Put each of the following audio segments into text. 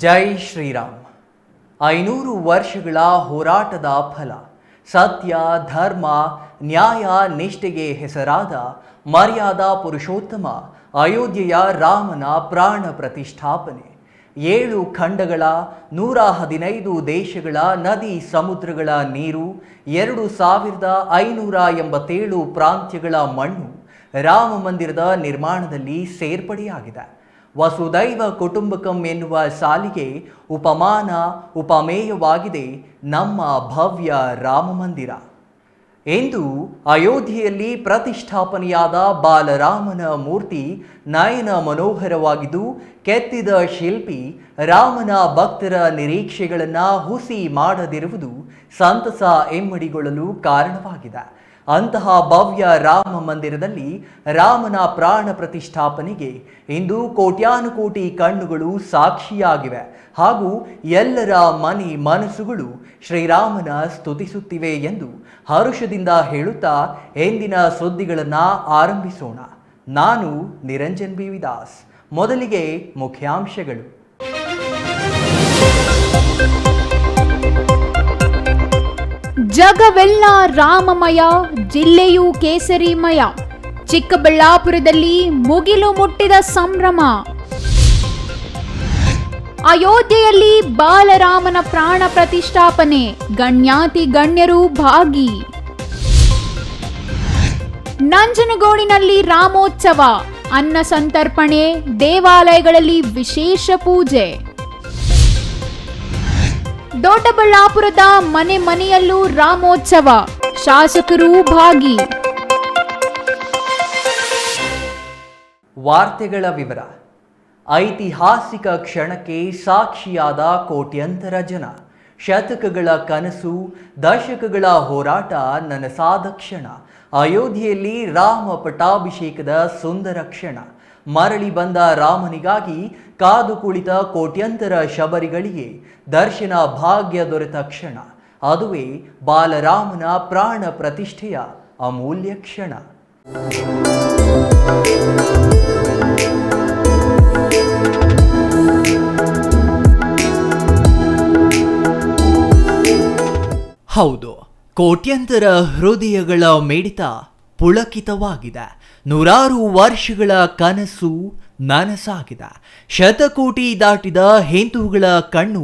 ಜೈ ಶ್ರೀರಾಮ್. 500 ವರ್ಷಗಳ ಹೋರಾಟದ ಫಲ, ಸತ್ಯ, ಧರ್ಮ, ನ್ಯಾಯ, ನಿಷ್ಠೆಗೆ ಹೆಸರಾದ ಮರ್ಯಾದಾ ಪುರುಷೋತ್ತಮ ಅಯೋಧ್ಯೆಯ ರಾಮನ ಪ್ರಾಣ ಪ್ರತಿಷ್ಠಾಪನೆ. 7 ಖಂಡಗಳ 115 ದೇಶಗಳ ನದಿ ಸಮುದ್ರಗಳ ನೀರು, 2587 ಪ್ರಾಂತ್ಯಗಳ ಮಣ್ಣು ರಾಮ ಮಂದಿರದ ನಿರ್ಮಾಣದಲ್ಲಿ ಸೇರ್ಪಡೆಯಾಗಿದೆ. ವಸುದೈವ ಕುಟುಂಬಕಂ ಎನ್ನುವ ಸಾಲಿಗೆ ಉಪಮಾನ ಉಪಮೇಯವಾಗಿದೆ ನಮ್ಮ ಭವ್ಯ ರಾಮ ಮಂದಿರ. ಎಂದು ಅಯೋಧ್ಯೆಯಲ್ಲಿ ಪ್ರತಿಷ್ಠಾಪನೆಯಾದ ಬಾಲರಾಮನ ಮೂರ್ತಿ ನಯನ ಮನೋಹರವಾಗಿದ್ದು, ಕೆತ್ತಿದ ಶಿಲ್ಪಿ ರಾಮನ ಭಕ್ತರ ನಿರೀಕ್ಷೆಗಳನ್ನು ಹುಸಿ ಮಾಡದಿರುವುದು ಸಂತಸ ಇಮ್ಮಡಿಗೊಳ್ಳಲು ಕಾರಣವಾಗಿದೆ. ಅಂತಹ ಭವ್ಯ ರಾಮ ಮಂದಿರದಲ್ಲಿ ರಾಮನ ಪ್ರಾಣ ಪ್ರತಿಷ್ಠಾಪನೆಗೆ ಇಂದು ಕೋಟ್ಯಾನುಕೋಟಿ ಕಣ್ಣುಗಳು ಸಾಕ್ಷಿಯಾಗಿವೆ ಹಾಗೂ ಎಲ್ಲರ ಮನಸ್ಸುಗಳು ಶ್ರೀರಾಮನ ಸ್ತುತಿಸುತ್ತಿವೆ ಎಂದು ಹರುಷದಿಂದ ಹೇಳುತ್ತಾ ಎಂದಿನ ಸುದ್ದಿಗಳನ್ನು ಆರಂಭಿಸೋಣ. ನಾನು ನಿರಂಜನ್ ಬಿ ವಿದಾಸ್. ಮೊದಲಿಗೆ ಮುಖ್ಯಾಂಶಗಳು. ಜಗವೆಲ್ಲ ರಾಮಮಯ, ಜಿಲ್ಲೆಯು ಕೇಸರಿಮಯ. ಚಿಕ್ಕಬಳ್ಳಾಪುರದಲ್ಲಿ ಮುಗಿಲು ಮುಟ್ಟಿದ ಸಂಭ್ರಮ. ಅಯೋಧ್ಯೆಯಲ್ಲಿ ಬಾಲರಾಮನ ಪ್ರಾಣ ಪ್ರತಿಷ್ಠಾಪನೆ, ಗಣ್ಯಾತಿ ಗಣ್ಯರು ಭಾಗಿ. ನಂಜನಗೂಡಿನಲ್ಲಿ ರಾಮೋತ್ಸವ, ಅನ್ನ ಸಂತರ್ಪಣೆ, ದೇವಾಲಯಗಳಲ್ಲಿ ವಿಶೇಷ ಪೂಜೆ. ದೊಡ್ಡಬಳ್ಳಾಪುರದ ಮನೆ ಮನೆಯಲ್ಲೂ ರಾಮೋತ್ಸವ, ಶಾಸಕರು ಭಾಗಿ. ವಾರ್ತೆಗಳ ವಿವರ. ಐತಿಹಾಸಿಕ ಕ್ಷಣಕ್ಕೆ ಸಾಕ್ಷಿಯಾದ ಕೋಟ್ಯಂತರ ಜನ, ಶತಕಗಳ ಕನಸು, ದಶಕಗಳ ಹೋರಾಟ ನನಸಾದ ಕ್ಷಣ. ಅಯೋಧ್ಯೆಯಲ್ಲಿ ರಾಮ ಪಟ್ಟಾಭಿಷೇಕದ ಸುಂದರ ಕ್ಷಣ. ಮರಳಿ ಬಂದ ರಾಮನಿಗಾಗಿ ಕಾದು ಕುಳಿತ ಕೋಟ್ಯಂತರ ಶಬರಿಗಳಿಗೆ ದರ್ಶನ ಭಾಗ್ಯ ದೊರೆತ ಕ್ಷಣ. ಅದುವೇ ಬಾಲರಾಮನ ಪ್ರಾಣ ಪ್ರತಿಷ್ಠೆಯ ಅಮೂಲ್ಯ ಕ್ಷಣ. ಹೌದು, ಕೋಟ್ಯಂತರ ಹೃದಯಗಳ ಮಿಡಿತ ಪುಳಕಿತವಾಗಿದೆ. 100 ವರ್ಷಗಳ ಕನಸು ನನಸಾಗಿದೆ. ಶತಕೋಟಿ ದಾಟಿದ ಹಿಂದೂಗಳ ಕಣ್ಣು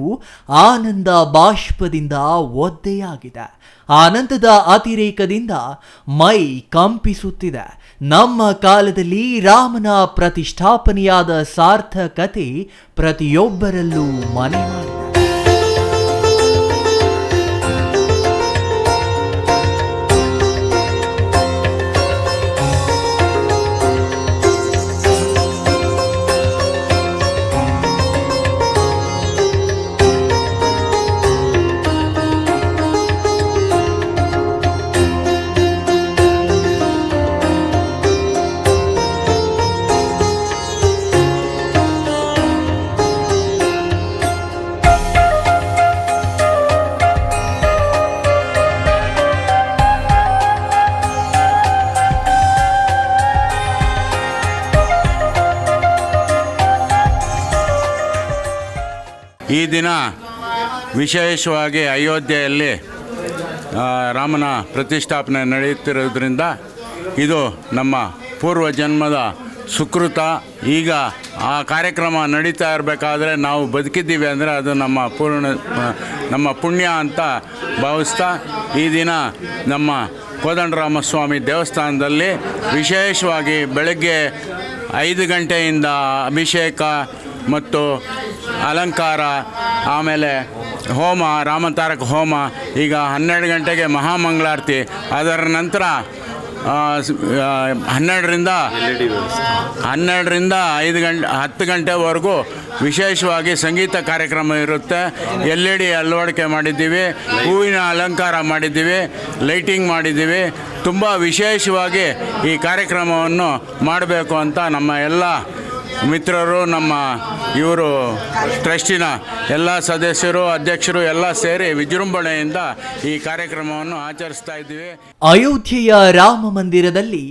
ಆನಂದ ಬಾಷ್ಪದಿಂದ ಒದ್ದೆಯಾಗಿದೆ. ಆನಂದದ ಅತಿರೇಕದಿಂದ ಮೈ ಕಂಪಿಸುತ್ತಿದೆ. ನಮ್ಮ ಕಾಲದಲ್ಲಿ ರಾಮನ ಪ್ರತಿಷ್ಠಾಪನೆಯಾದ ಸಾರ್ಥಕತೆ ಪ್ರತಿಯೊಬ್ಬರಲ್ಲೂ ಮನೆ ಮಾಡಿದೆ. ಈ ದಿನ ವಿಶೇಷವಾಗಿ ಅಯೋಧ್ಯೆಯಲ್ಲಿ ರಾಮನ ಪ್ರತಿಷ್ಠಾಪನೆ ನಡೆಯುತ್ತಿರೋದ್ರಿಂದ ಇದು ನಮ್ಮ ಪೂರ್ವ ಜನ್ಮದ ಸುಕೃತ. ಈಗ ಆ ಕಾರ್ಯಕ್ರಮ ನಡೀತಾ ಇರಬೇಕಾದ್ರೆ ನಾವು ಬದುಕಿದ್ದೀವಿ ಅಂದರೆ ಅದು ನಮ್ಮ ಪುಣ್ಯ ಅಂತ ಭಾವಿಸ್ತಾ ಈ ದಿನ ನಮ್ಮ ಕೋದಂಡರಾಮಸ್ವಾಮಿ ದೇವಸ್ಥಾನದಲ್ಲಿ ವಿಶೇಷವಾಗಿ ಬೆಳಗ್ಗೆ 5 ಗಂಟೆಯಿಂದ ಅಭಿಷೇಕ ಮತ್ತು ಅಲಂಕಾರ, ಆಮೇಲೆ ಹೋಮ, ರಾಮತಾರಕ ಹೋಮ, ಈಗ 12 ಗಂಟೆಗೆ ಮಹಾಮಂಗಳಾರತಿ, ಅದರ ನಂತರ 12ರಿಂದ 10 ಗಂಟೆವರೆಗೂ ವಿಶೇಷವಾಗಿ ಸಂಗೀತ ಕಾರ್ಯಕ್ರಮ ಇರುತ್ತೆ. LED ಅಳವಡಿಕೆ ಮಾಡಿದ್ದೀವಿ, ಹೂವಿನ ಅಲಂಕಾರ ಮಾಡಿದ್ದೀವಿ, ಲೈಟಿಂಗ್ ಮಾಡಿದ್ದೀವಿ. ತುಂಬ ವಿಶೇಷವಾಗಿ ಈ ಕಾರ್ಯಕ್ರಮವನ್ನು ಮಾಡಬೇಕು ಅಂತ ನಮ್ಮ ಎಲ್ಲ ಮಿತ್ರರು, ನಮ್ಮ ಇವರು ಟ್ರಸ್ಟಿನ ಎಲ್ಲ ಸದಸ್ಯರು, ಅಧ್ಯಕ್ಷರು ಎಲ್ಲ ಸೇರಿ ವಿಜೃಂಭಣೆಯಿಂದ ಈ ಕಾರ್ಯಕ್ರಮವನ್ನು ಆಚರಿಸ್ತಾ ಇದ್ದೀವಿ. ಅಯೋಧ್ಯೆಯ ರಾಮ ಮಂದಿರದಲ್ಲಿ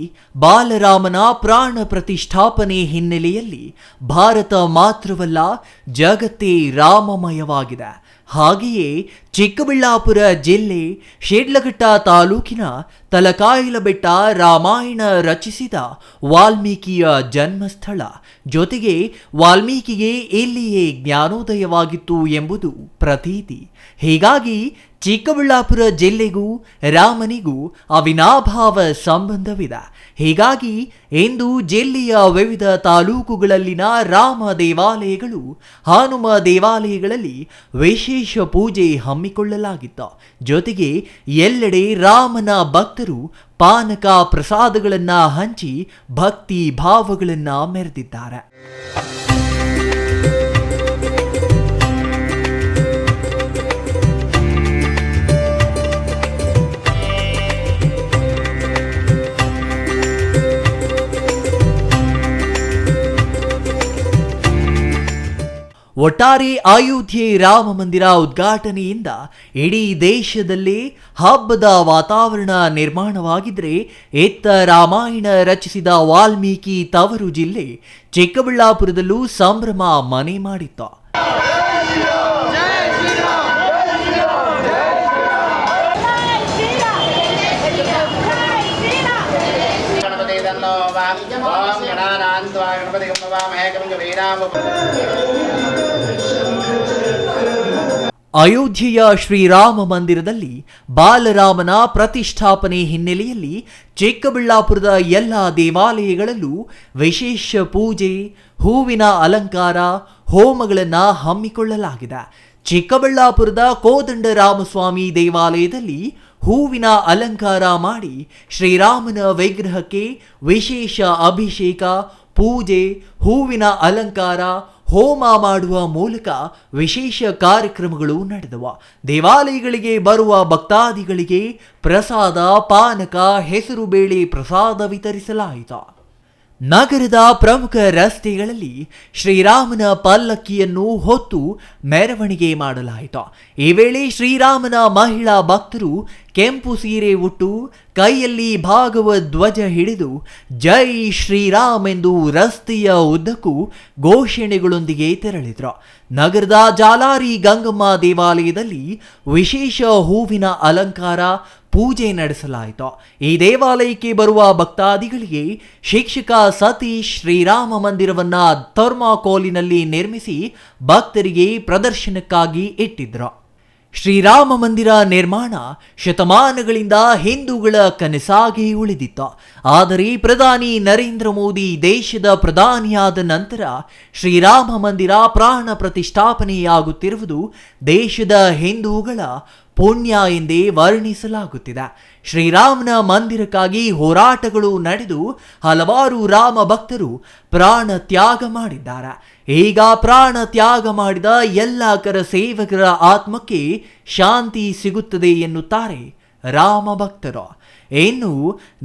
ಬಾಲರಾಮನ ಪ್ರಾಣ ಪ್ರತಿಷ್ಠಾಪನೆ ಹಿನ್ನೆಲೆಯಲ್ಲಿ ಭಾರತ ಮಾತ್ರವಲ್ಲ, ಜಗತ್ತೇ ರಾಮಮಯವಾಗಿದೆ. ಹಾಗೆಯೇ ಚಿಕ್ಕಬಳ್ಳಾಪುರ ಜಿಲ್ಲೆ ಶಿಡ್ಲಘಟ್ಟ ತಾಲೂಕಿನ ತಲಕಾಯಲಬೆಟ್ಟ ರಾಮಾಯಣ ರಚಿಸಿದ ವಾಲ್ಮೀಕಿಯ ಜನ್ಮಸ್ಥಳ. ಜೊತೆಗೆ ವಾಲ್ಮೀಕಿಗೆ ಇಲ್ಲಿಯೇ ಜ್ಞಾನೋದಯವಾಗಿತ್ತು ಎಂಬುದು ಪ್ರತೀತಿ. ಹೀಗಾಗಿ ಚಿಕ್ಕಬಳ್ಳಾಪುರ ಜಿಲ್ಲೆಗೂ ರಾಮನಿಗೂ ಅವಿನಾಭಾವ ಸಂಬಂಧವಿದೆ. ಹೀಗಾಗಿ ಇಂದು ಜಿಲ್ಲೆಯ ವಿವಿಧ ತಾಲೂಕುಗಳಲ್ಲಿನ ರಾಮ ದೇವಾಲಯಗಳು, ಹನುಮ ದೇವಾಲಯಗಳಲ್ಲಿ ವಿಶೇಷ ಪೂಜೆ ಹಮ್ಮಿಕೊಳ್ಳಲಾಗಿತ್ತು. ಜೊತೆಗೆ ಎಲ್ಲೆಡೆ ರಾಮನ ಭಕ್ತರು ಪಾನಕ ಪ್ರಸಾದಗಳನ್ನು ಹಂಚಿ ಭಕ್ತಿ ಭಾವಗಳನ್ನು ಮೆರೆದಿದ್ದಾರೆ. ಒಟ್ಟಾರೆ ಅಯೋಧ್ಯೆ ರಾಮ ಮಂದಿರ ಉದ್ಘಾಟನೆಯಿಂದ ಇಡೀ ದೇಶದಲ್ಲೇ ಹಬ್ಬದ ವಾತಾವರಣ ನಿರ್ಮಾಣವಾಗಿದ್ದರೆ, ಎತ್ತ ರಾಮಾಯಣ ರಚಿಸಿದ ವಾಲ್ಮೀಕಿ ತವರು ಜಿಲ್ಲೆ ಚಿಕ್ಕಬಳ್ಳಾಪುರದಲ್ಲೂ ಸಂಭ್ರಮ ಮನೆ ಮಾಡಿತ್ತು. ಅಯೋಧ್ಯೆಯ ಶ್ರೀರಾಮ ಮಂದಿರದಲ್ಲಿ ಬಾಲರಾಮನ ಪ್ರತಿಷ್ಠಾಪನೆ ಹಿನ್ನೆಲೆಯಲ್ಲಿ ಚಿಕ್ಕಬಳ್ಳಾಪುರದ ಎಲ್ಲ ದೇವಾಲಯಗಳಲ್ಲೂ ವಿಶೇಷ ಪೂಜೆ, ಹೂವಿನ ಅಲಂಕಾರ, ಹೋಮಗಳನ್ನು ಹಮ್ಮಿಕೊಳ್ಳಲಾಗಿದೆ. ಚಿಕ್ಕಬಳ್ಳಾಪುರದ ಕೋದಂಡರಾಮಸ್ವಾಮಿ ದೇವಾಲಯದಲ್ಲಿ ಹೂವಿನ ಅಲಂಕಾರ ಮಾಡಿ ಶ್ರೀರಾಮನ ವಿಗ್ರಹಕ್ಕೆ ವಿಶೇಷ ಅಭಿಷೇಕ, ಪೂಜೆ, ಹೂವಿನ ಅಲಂಕಾರ, ಹೋಮ ಮಾಡುವ ಮೂಲಕ ವಿಶೇಷ ಕಾರ್ಯಕ್ರಮಗಳು ನಡೆದವು. ದೇವಾಲಯಗಳಿಗೆ ಬರುವ ಭಕ್ತಾದಿಗಳಿಗೆ ಪ್ರಸಾದ, ಪಾನಕ, ಹೆಸರುಬೇಳೆ ಪ್ರಸಾದ ವಿತರಿಸಲಾಯಿತು. ನಗರದ ಪ್ರಮುಖ ರಸ್ತೆಗಳಲ್ಲಿ ಶ್ರೀರಾಮನ ಪಲ್ಲಕ್ಕಿಯನ್ನು ಹೊತ್ತು ಮೆರವಣಿಗೆ ಮಾಡಲಾಯಿತು. ಈ ವೇಳೆ ಶ್ರೀರಾಮನ ಮಹಿಳಾ ಭಕ್ತರು ಕೆಂಪು ಸೀರೆ ಉಟ್ಟು ಕೈಯಲ್ಲಿ ಭಾಗವತ್ ಧ್ವಜ ಹಿಡಿದು ಜೈ ಶ್ರೀರಾಮ್ ಎಂದು ರಸ್ತೆಯ ಉದ್ದಕ್ಕೂ ಘೋಷಣೆಗಳೊಂದಿಗೆ ತೆರಳಿದ್ರು. ನಗರದ ಜಾಲಾರಿ ಗಂಗಮ್ಮ ದೇವಾಲಯದಲ್ಲಿ ವಿಶೇಷ ಹೂವಿನ ಅಲಂಕಾರ, ಪೂಜೆ ನಡೆಸಲಾಯಿತು. ಈ ದೇವಾಲಯಕ್ಕೆ ಬರುವ ಭಕ್ತಾದಿಗಳಿಗೆ ಶಿಕ್ಷಕ ಸತೀಶ್ ಶ್ರೀರಾಮ ಮಂದಿರವನ್ನ ಥರ್ಮಾಕೋಲಿನಲ್ಲಿ ನಿರ್ಮಿಸಿ ಭಕ್ತರಿಗೆ ಪ್ರದರ್ಶನಕ್ಕಾಗಿ ಇಟ್ಟಿದ್ರು. ಶ್ರೀರಾಮ ಮಂದಿರ ನಿರ್ಮಾಣ ಶತಮಾನಗಳಿಂದ ಹಿಂದೂಗಳ ಕನಸಾಗಿ ಉಳಿದಿತ್ತು. ಆದರೆ ಪ್ರಧಾನಿ ನರೇಂದ್ರ ಮೋದಿ ದೇಶದ ಪ್ರಧಾನಿಯಾದ ನಂತರ ಶ್ರೀರಾಮ ಮಂದಿರ ಪ್ರಾಣ ಪ್ರತಿಷ್ಠಾಪನೆಯಾಗುತ್ತಿರುವುದು ದೇಶದ ಹಿಂದೂಗಳ ಪುಣ್ಯ ಎಂದೇ ವರ್ಣಿಸಲಾಗುತ್ತಿದೆ. ಶ್ರೀರಾಮನ ಮಂದಿರಕ್ಕಾಗಿ ಹೋರಾಟಗಳು ನಡೆದು ಹಲವಾರು ರಾಮ ಭಕ್ತರು ಪ್ರಾಣ ತ್ಯಾಗ ಮಾಡಿದ್ದಾರೆ. ಈಗ ಪ್ರಾಣ ತ್ಯಾಗ ಮಾಡಿದ ಎಲ್ಲ ಕರ ಸೇವಕರ ಆತ್ಮಕ್ಕೆ ಶಾಂತಿ ಸಿಗುತ್ತದೆ ಎನ್ನುತ್ತಾರೆ ರಾಮ ಭಕ್ತರು. ಇನ್ನು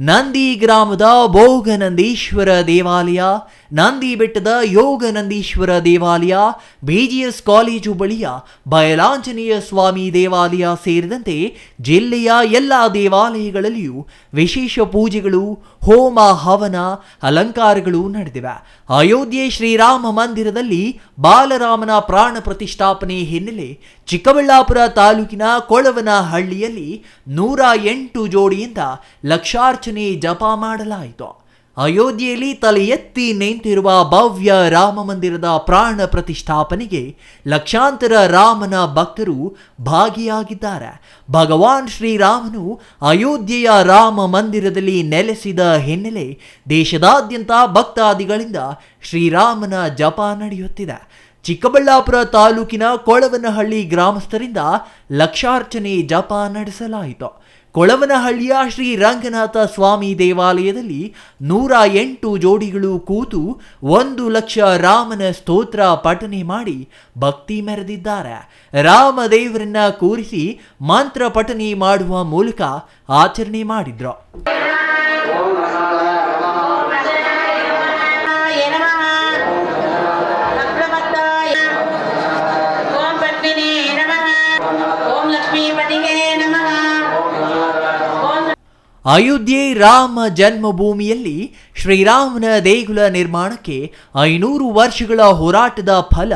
ನಂದಿ ಗ್ರಾಮದ ಭೋಗನಂದೀಶ್ವರ ದೇವಾಲಯ, ನಂದಿ ಬೆಟ್ಟದ ಯೋಗನಂದೀಶ್ವರ ದೇವಾಲಯ, BGS ಕಾಲೇಜು ಬಳಿಯ ಬಯಲಾಂಜನೇಯ ಸ್ವಾಮಿ ದೇವಾಲಯ ಸೇರಿದಂತೆ ಜಿಲ್ಲೆಯ ಎಲ್ಲ ದೇವಾಲಯಗಳಲ್ಲಿಯೂ ವಿಶೇಷ ಪೂಜೆಗಳು, ಹೋಮ ಹವನ, ಅಲಂಕಾರಗಳು ನಡೆದಿವೆ. ಅಯೋಧ್ಯೆ ಶ್ರೀರಾಮ ಮಂದಿರದಲ್ಲಿ ಬಾಲರಾಮನ ಪ್ರಾಣ ಪ್ರತಿಷ್ಠಾಪನೆ ಹಿನ್ನೆಲೆ ಚಿಕ್ಕಬಳ್ಳಾಪುರ ತಾಲೂಕಿನ ಕೊಳವನಹಳ್ಳಿಯಲ್ಲಿ 108 ಜೋಡಿಯಿಂದ ಲಕ್ಷಾರ್ಚನೆ ಜಪ ಮಾಡಲಾಯಿತು. ಅಯೋಧ್ಯೆಯಲ್ಲಿ ತಲೆ ಎತ್ತಿ ನಿಂತಿರುವ ಭವ್ಯ ರಾಮ ಮಂದಿರದ ಪ್ರಾಣ ಪ್ರತಿಷ್ಠಾಪನೆಗೆ ಲಕ್ಷಾಂತರ ರಾಮನ ಭಕ್ತರು ಭಾಗಿಯಾಗಿದ್ದಾರೆ. ಭಗವಾನ್ ಶ್ರೀರಾಮನು ಅಯೋಧ್ಯೆಯ ರಾಮ ಮಂದಿರದಲ್ಲಿ ನೆಲೆಸಿದ ಹಿನ್ನೆಲೆ ದೇಶದಾದ್ಯಂತ ಭಕ್ತಾದಿಗಳಿಂದ ಶ್ರೀರಾಮನ ಜಪ ನಡೆಯುತ್ತಿದೆ. ಚಿಕ್ಕಬಳ್ಳಾಪುರ ತಾಲೂಕಿನ ಕೊಳವನಹಳ್ಳಿ ಗ್ರಾಮಸ್ಥರಿಂದ ಲಕ್ಷಾರ್ಚನೆ ಜಪ ನಡೆಸಲಾಯಿತು. ಕೊಳವನಹಳ್ಳಿಯ ಶ್ರೀ ರಂಗನಾಥ ಸ್ವಾಮಿ ದೇವಾಲಯದಲ್ಲಿ 108 ಜೋಡಿಗಳು ಕೂತು 1 ಲಕ್ಷ ರಾಮನ ಸ್ತೋತ್ರ ಪಠನೆ ಮಾಡಿ ಭಕ್ತಿ ಮೆರೆದಿದ್ದಾರೆ. ರಾಮದೇವರನ್ನ ಕೂರಿಸಿ ಮಂತ್ರ ಪಠನೆ ಮಾಡುವ ಮೂಲಕ ಆಚರಣೆ ಮಾಡಿದ್ರು. ಅಯೋಧ್ಯೆ ರಾಮ ಜನ್ಮಭೂಮಿಯಲ್ಲಿ ಶ್ರೀರಾಮನ ದೇಗುಲ ನಿರ್ಮಾಣಕ್ಕೆ 500 ವರ್ಷಗಳ ಹೋರಾಟದ ಫಲ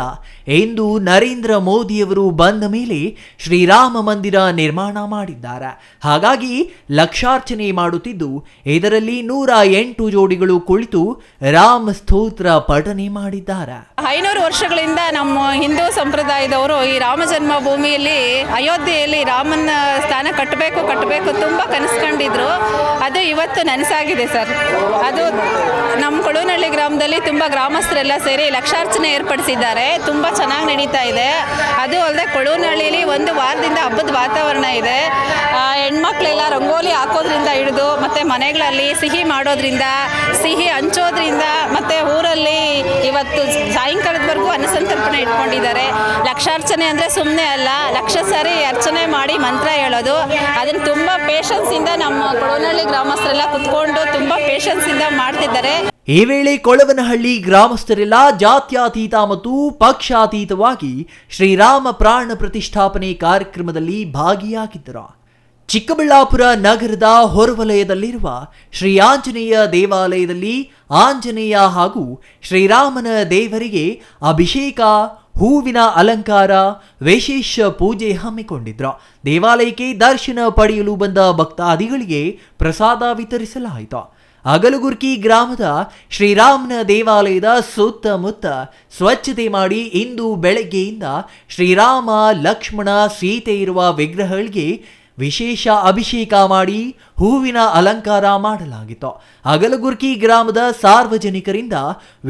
ಎಂದು ನರೇಂದ್ರ ಮೋದಿಯವರು ಬಂದ ಮೇಲೆ ಶ್ರೀರಾಮ ಮಂದಿರ ನಿರ್ಮಾಣ ಮಾಡಿದ್ದಾರೆ. ಹಾಗಾಗಿ ಲಕ್ಷಾರ್ಚನೆ ಮಾಡುತ್ತಿದ್ದು, ಇದರಲ್ಲಿ 108 ಜೋಡಿಗಳು ಕುಳಿತು ರಾಮ ಸ್ತೋತ್ರ ಪಠನೆ ಮಾಡಿದ್ದಾರೆ. 500 ವರ್ಷಗಳಿಂದ ನಮ್ಮ ಹಿಂದೂ ಸಂಪ್ರದಾಯದವರು ಈ ರಾಮ ಜನ್ಮಭೂಮಿಯಲ್ಲಿ ಅಯೋಧ್ಯೆಯಲ್ಲಿ ರಾಮನ ಸ್ಥಾನ ಕಟ್ಟಬೇಕು ತುಂಬ ಕನಸು ಕಂಡಿದ್ರು. ಅದು ಇವತ್ತು ನನಸಾಗಿದೆ ಸರ್. ಅದು ನಮ್ಮ ಕೊಳೂನಹಳ್ಳಿ ಗ್ರಾಮದಲ್ಲಿ ತುಂಬ ಗ್ರಾಮಸ್ಥರೆಲ್ಲ ಸೇರಿ ಲಕ್ಷಾರ್ಚನೆ ಏರ್ಪಡಿಸಿದ್ದಾರೆ. ತುಂಬ ಚೆನ್ನಾಗಿ ನಡೀತಾ ಇದೆ. ಅದು ಅಲ್ಲದೆ ಕೊಳೂನಹಳ್ಳಿಲಿ ಒಂದು ವಾರದಿಂದ ಹಬ್ಬದ ವಾತಾವರಣ ಇದೆ. ಹೆಣ್ಮಕ್ಳೆಲ್ಲ ರಂಗೋಲಿ ಹಾಕೋದ್ರಿಂದ ಹಿಡಿದು ಮತ್ತು ಮನೆಗಳಲ್ಲಿ ಸಿಹಿ ಮಾಡೋದ್ರಿಂದ, ಸಿಹಿ ಹಂಚೋದ್ರಿಂದ, ಮತ್ತು ಊರಲ್ಲಿ ಇವತ್ತು ಸಾಯಂಕಾಲದವರೆಗೂ ಅನ್ನಸಂತರ್ಪಣೆ ಇಟ್ಕೊಂಡಿದ್ದಾರೆ. ಲಕ್ಷಾರ್ಚನೆ ಅಂದರೆ ಸುಮ್ಮನೆ ಅಲ್ಲ, ಲಕ್ಷ ಸಾರಿ ಅರ್ಚನೆ ಮಾಡಿ ಮಂತ್ರ ಹೇಳೋದು. ಅದನ್ನು ತುಂಬ ಪೇಷನ್ಸಿಂದ ನಮ್ಮ ಕೊಳೂನಹಳ್ಳಿ ಗ್ರಾಮಸ್ಥರೆಲ್ಲ ಕುತ್ಕೊಂಡು ತುಂಬ ಪೇಷನ್ಸಿಂದ ಮಾಡ್ತಿದ್ದಾರೆ. ಈ ವೇಳೆ ಕೊಳವನಹಳ್ಳಿ ಗ್ರಾಮಸ್ಥರೆಲ್ಲ ಜಾತ್ಯತೀತ ಮತ್ತು ಪಕ್ಷಾತೀತವಾಗಿ ಶ್ರೀರಾಮ ಪ್ರಾಣ ಪ್ರತಿಷ್ಠಾಪನೆ ಕಾರ್ಯಕ್ರಮದಲ್ಲಿ ಭಾಗಿಯಾಗಿದ್ದರು. ಚಿಕ್ಕಬಳ್ಳಾಪುರ ನಗರದ ಹೊರವಲಯದಲ್ಲಿರುವ ಶ್ರೀ ಆಂಜನೇಯ ದೇವಾಲಯದಲ್ಲಿ ಆಂಜನೇಯ ಹಾಗೂ ಶ್ರೀರಾಮನ ದೇವರಿಗೆ ಅಭಿಷೇಕ, ಹೂವಿನ ಅಲಂಕಾರ, ವಿಶೇಷ ಪೂಜೆ ಹಮ್ಮಿಕೊಂಡಿದ್ರು. ದೇವಾಲಯಕ್ಕೆ ದರ್ಶನ ಪಡೆಯಲು ಬಂದ ಭಕ್ತಾದಿಗಳಿಗೆ ಪ್ರಸಾದ ವಿತರಿಸಲಾಯಿತು. ಅಗಲಗುರ್ಕಿ ಗ್ರಾಮದ ಶ್ರೀರಾಮನ ದೇವಾಲಯದ ಸುತ್ತಮುತ್ತ ಸ್ವಚ್ಛತೆ ಮಾಡಿ ಇಂದು ಬೆಳಗ್ಗೆಯಿಂದ ಶ್ರೀರಾಮ, ಲಕ್ಷ್ಮಣ, ಸೀತೆ ಇರುವ ವಿಗ್ರಹಗಳಿಗೆ ವಿಶೇಷ ಅಭಿಷೇಕ ಮಾಡಿ ಹೂವಿನ ಅಲಂಕಾರ ಮಾಡಲಾಗಿತ್ತು. ಅಗಲಗುರ್ಕಿ ಗ್ರಾಮದ ಸಾರ್ವಜನಿಕರಿಂದ